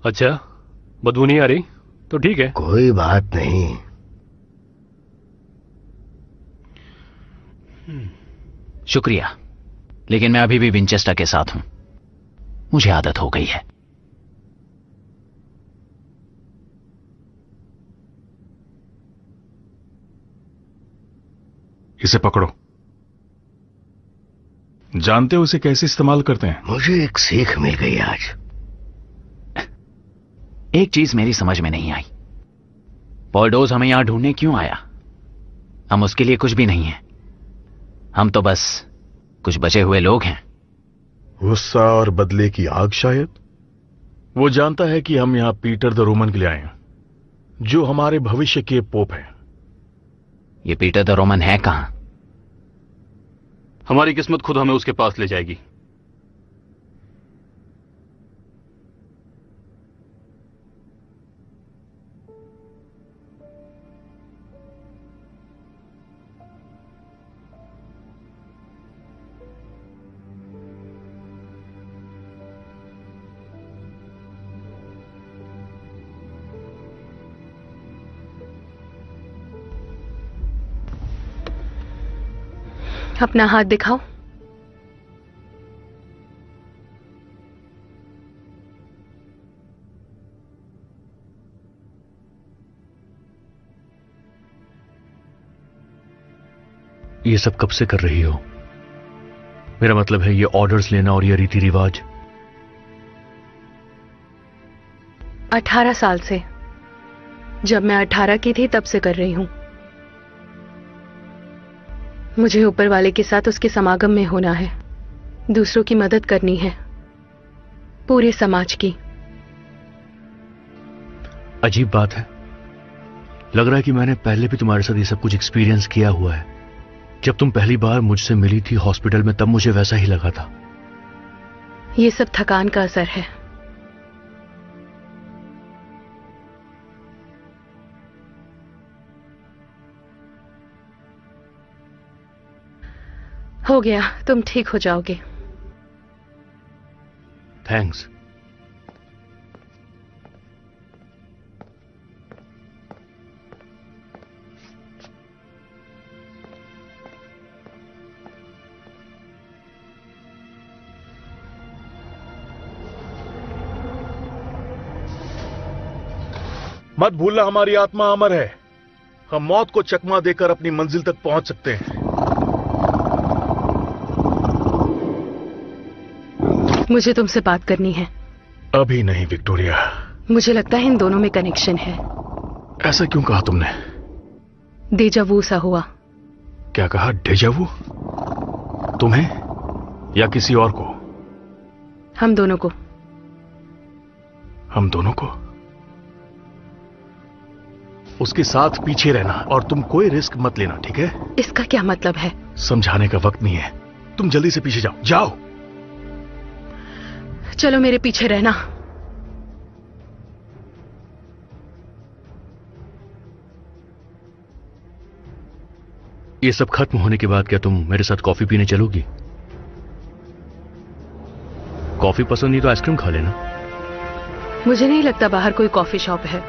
अच्छा, बदबू नहीं आ रही तो ठीक है। कोई बात नहीं। शुक्रिया, लेकिन मैं अभी भी विंचेस्टर के साथ हूं। मुझे आदत हो गई है। इसे पकड़ो। जानते हो इसे कैसे इस्तेमाल करते हैं? मुझे एक सीख मिल गई आज। एक चीज मेरी समझ में नहीं आई, पॉल्डोज हमें यहां ढूंढने क्यों आया? हम उसके लिए कुछ भी नहीं है। हम तो बस कुछ बचे हुए लोग हैं। गुस्सा और बदले की आग शायद। वो जानता है कि हम यहां पीटर द रोमन के लिए आए हैं, जो हमारे भविष्य के पोप हैं। ये पीटर द रोमन है कहां? हमारी किस्मत खुद हमें उसके पास ले जाएगी। अपना हाथ दिखाओ। ये सब कब से कर रही हो? मेरा मतलब है ये ऑर्डर्स लेना और ये रीति रिवाज। 18 साल से। जब मैं 18 की थी तब से कर रही हूं। मुझे ऊपर वाले के साथ उसके समागम में होना है, दूसरों की मदद करनी है, पूरे समाज की। अजीब बात है, लग रहा है कि मैंने पहले भी तुम्हारे साथ ये सब कुछ एक्सपीरियंस किया हुआ है। जब तुम पहली बार मुझसे मिली थी हॉस्पिटल में, तब मुझे वैसा ही लगा था। ये सब थकान का असर है। हो गया, तुम ठीक हो जाओगे। थैंक्स। मत भूलना, हमारी आत्मा अमर है। हम मौत को चकमा देकर अपनी मंजिल तक पहुंच सकते हैं। मुझे तुमसे बात करनी है। अभी नहीं विक्टोरिया। मुझे लगता है इन दोनों में कनेक्शन है। ऐसा क्यों कहा तुमने? डेजावू सा हुआ। क्या कहा? डेजावू? तुम्हें या किसी और को? हम दोनों को। हम दोनों को? उसके साथ पीछे रहना और तुम कोई रिस्क मत लेना, ठीक है? इसका क्या मतलब है? समझाने का वक्त नहीं है, तुम जल्दी से पीछे जाओ। जाओ। चलो मेरे पीछे रहना। ये सब खत्म होने के बाद क्या तुम मेरे साथ कॉफी पीने चलोगी? कॉफी पसंद नहीं तो आइसक्रीम खा लेना। मुझे नहीं लगता बाहर कोई कॉफी शॉप है।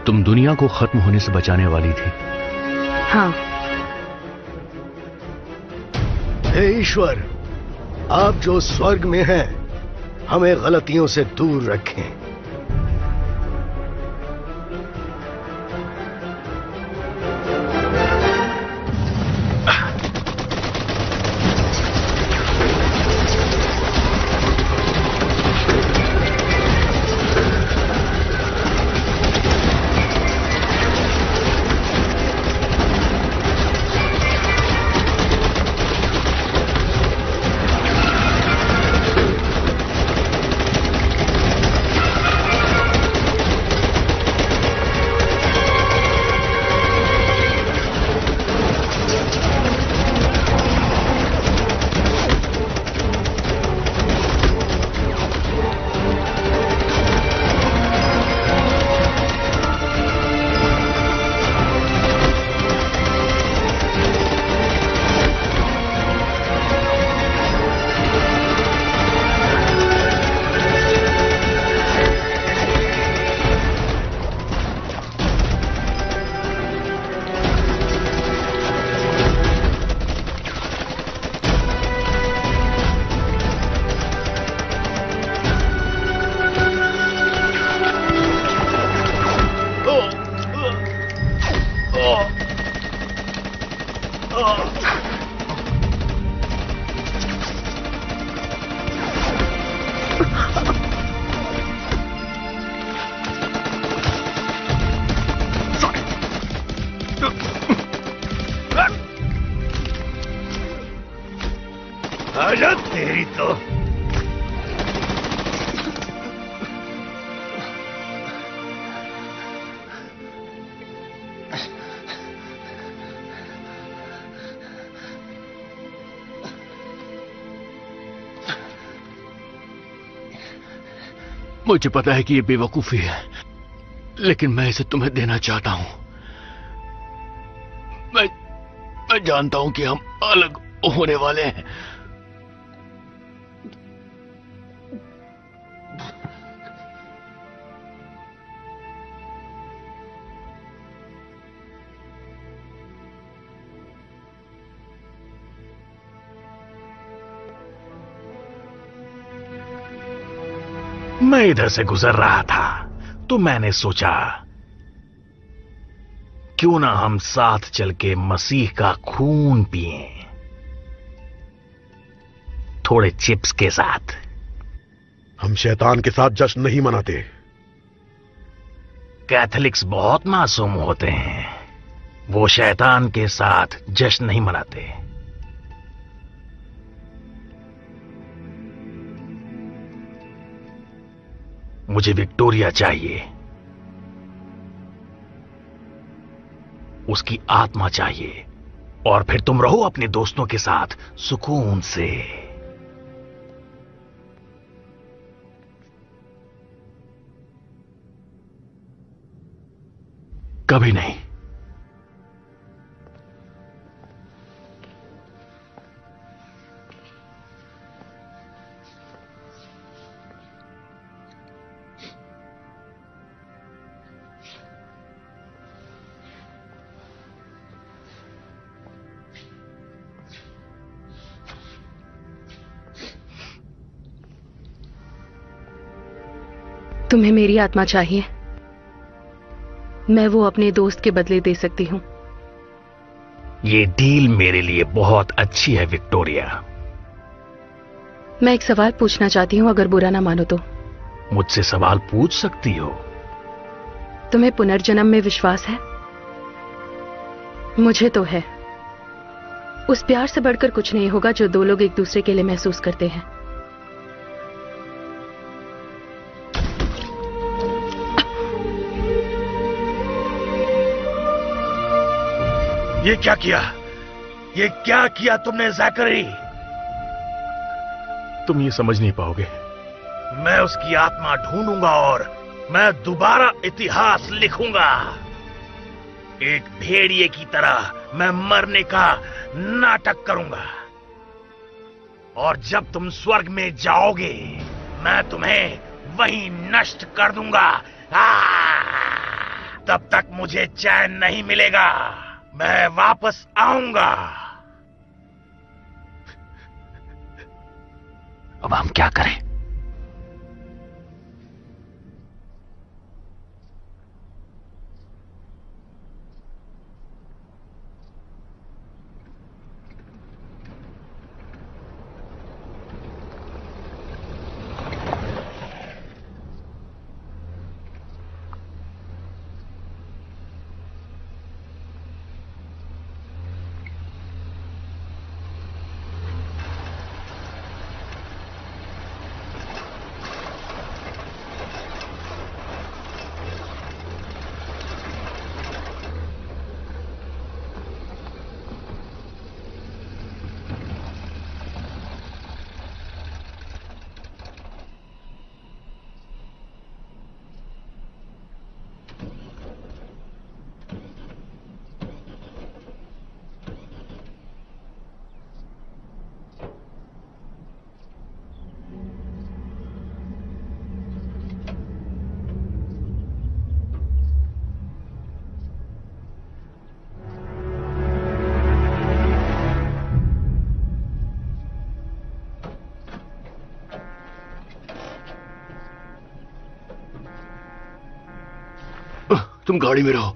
तुम दुनिया को खत्म होने से बचाने वाली थी। हाँ। हे ईश्वर, आप जो स्वर्ग में हैं, हमें गलतियों से दूर रखें। आजा तेरी तो। मुझे पता है कि ये बेवकूफी है, लेकिन मैं इसे तुम्हें देना चाहता हूं। मैं जानता हूं कि हम अलग होने वाले हैं, मैं इधर से गुजर रहा था तो मैंने सोचा क्यों ना हम साथ चल के मसीह का खून पिएं, थोड़े चिप्स के साथ। हम शैतान के साथ जश्न नहीं मनाते। कैथोलिक्स बहुत मासूम होते हैं, वो शैतान के साथ जश्न नहीं मनाते। मुझे विक्टोरिया चाहिए, उसकी आत्मा चाहिए, और फिर तुम रहो अपने दोस्तों के साथ सुकून से। कभी नहीं। तुम्हें मेरी आत्मा चाहिए, मैं वो अपने दोस्त के बदले दे सकती हूं। ये डील मेरे लिए बहुत अच्छी है विक्टोरिया। मैं एक सवाल पूछना चाहती हूं, अगर बुरा ना मानो तो। मुझसे सवाल पूछ सकती हो। तुम्हें पुनर्जन्म में विश्वास है? मुझे तो है। उस प्यार से बढ़कर कुछ नहीं होगा जो दो लोग एक दूसरे के लिए महसूस करते हैं। ये क्या किया? ये क्या किया तुमने जैकरी? तुम ये समझ नहीं पाओगे। मैं उसकी आत्मा ढूंढूंगा और मैं दोबारा इतिहास लिखूंगा। एक भेड़िए की तरह मैं मरने का नाटक करूंगा और जब तुम स्वर्ग में जाओगे मैं तुम्हें वहीं नष्ट कर दूंगा। तब तक मुझे चैन नहीं मिलेगा। मैं वापस आऊंगा। अब हम क्या करें? तुम गाड़ी में रहो।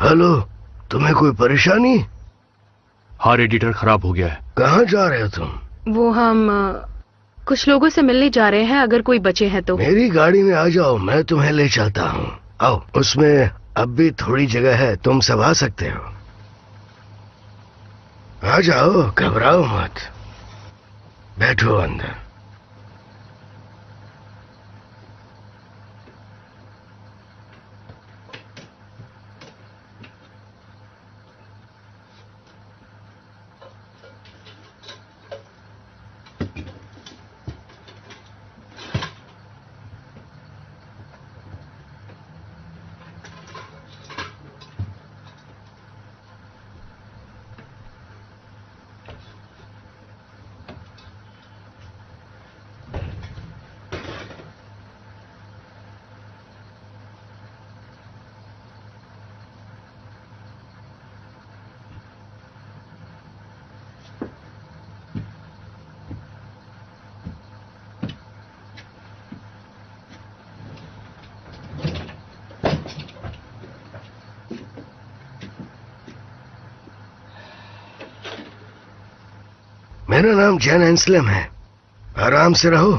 हेलो, तुम्हें कोई परेशानी? हाँ, रेडिएटर खराब हो गया है। कहाँ जा रहे हो तुम? वो हम कुछ लोगों से मिलने जा रहे हैं, अगर कोई बचे हैं तो। मेरी गाड़ी में आ जाओ, मैं तुम्हें ले चलता हूँ। आओ, उसमें अब भी थोड़ी जगह है, तुम सब आ सकते हो। आ जाओ, घबराओ मत, बैठो अंदर। मेरा नाम जैन एंसलम है। आराम से रहो,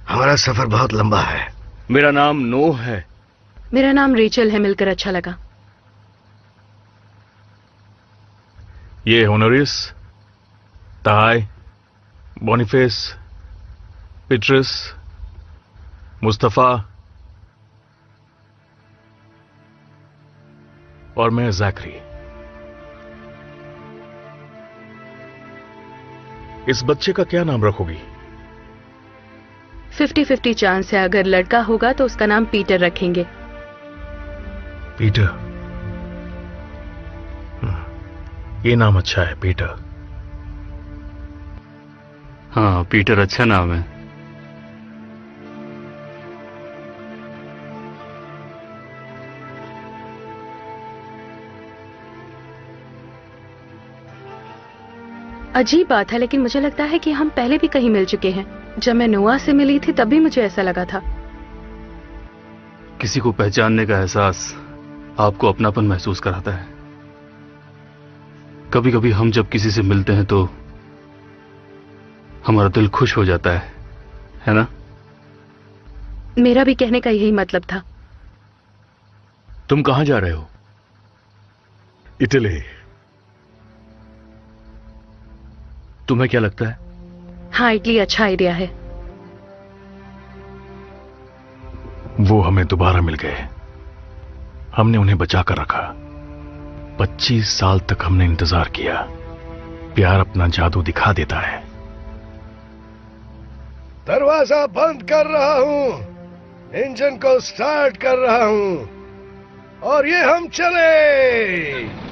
हमारा सफर बहुत लंबा है। मेरा नाम नोह है। मेरा नाम रेचल है, मिलकर अच्छा लगा। ये होनोरिस, ताई, बोनीफेस, पिट्रस, मुस्तफा और मैं जैकरी। इस बच्चे का क्या नाम रखोगी? 50-50 चांस है, अगर लड़का होगा तो उसका नाम पीटर ये नाम अच्छा है, पीटर। हाँ, पीटर अच्छा नाम है। अजीब बात है, लेकिन मुझे लगता है कि हम पहले भी कहीं मिल चुके हैं। जब मैं नोआ से मिली थी तब भी मुझे ऐसा लगा था। किसी को पहचानने का एहसास आपको अपनापन महसूस कराता है। कभी कभी हम जब किसी से मिलते हैं तो हमारा दिल खुश हो जाता है ना? मेरा भी कहने का यही मतलब था। तुम कहां जा रहे हो? इटली। तुम्हें क्या लगता है? हाँ, इटली अच्छा आइडिया है। वो हमें दोबारा मिल गए। हमने उन्हें बचा कर रखा। 25 साल तक हमने इंतजार किया। प्यार अपना जादू दिखा देता है। दरवाजा बंद कर रहा हूं, इंजन को स्टार्ट कर रहा हूं और ये हम चले।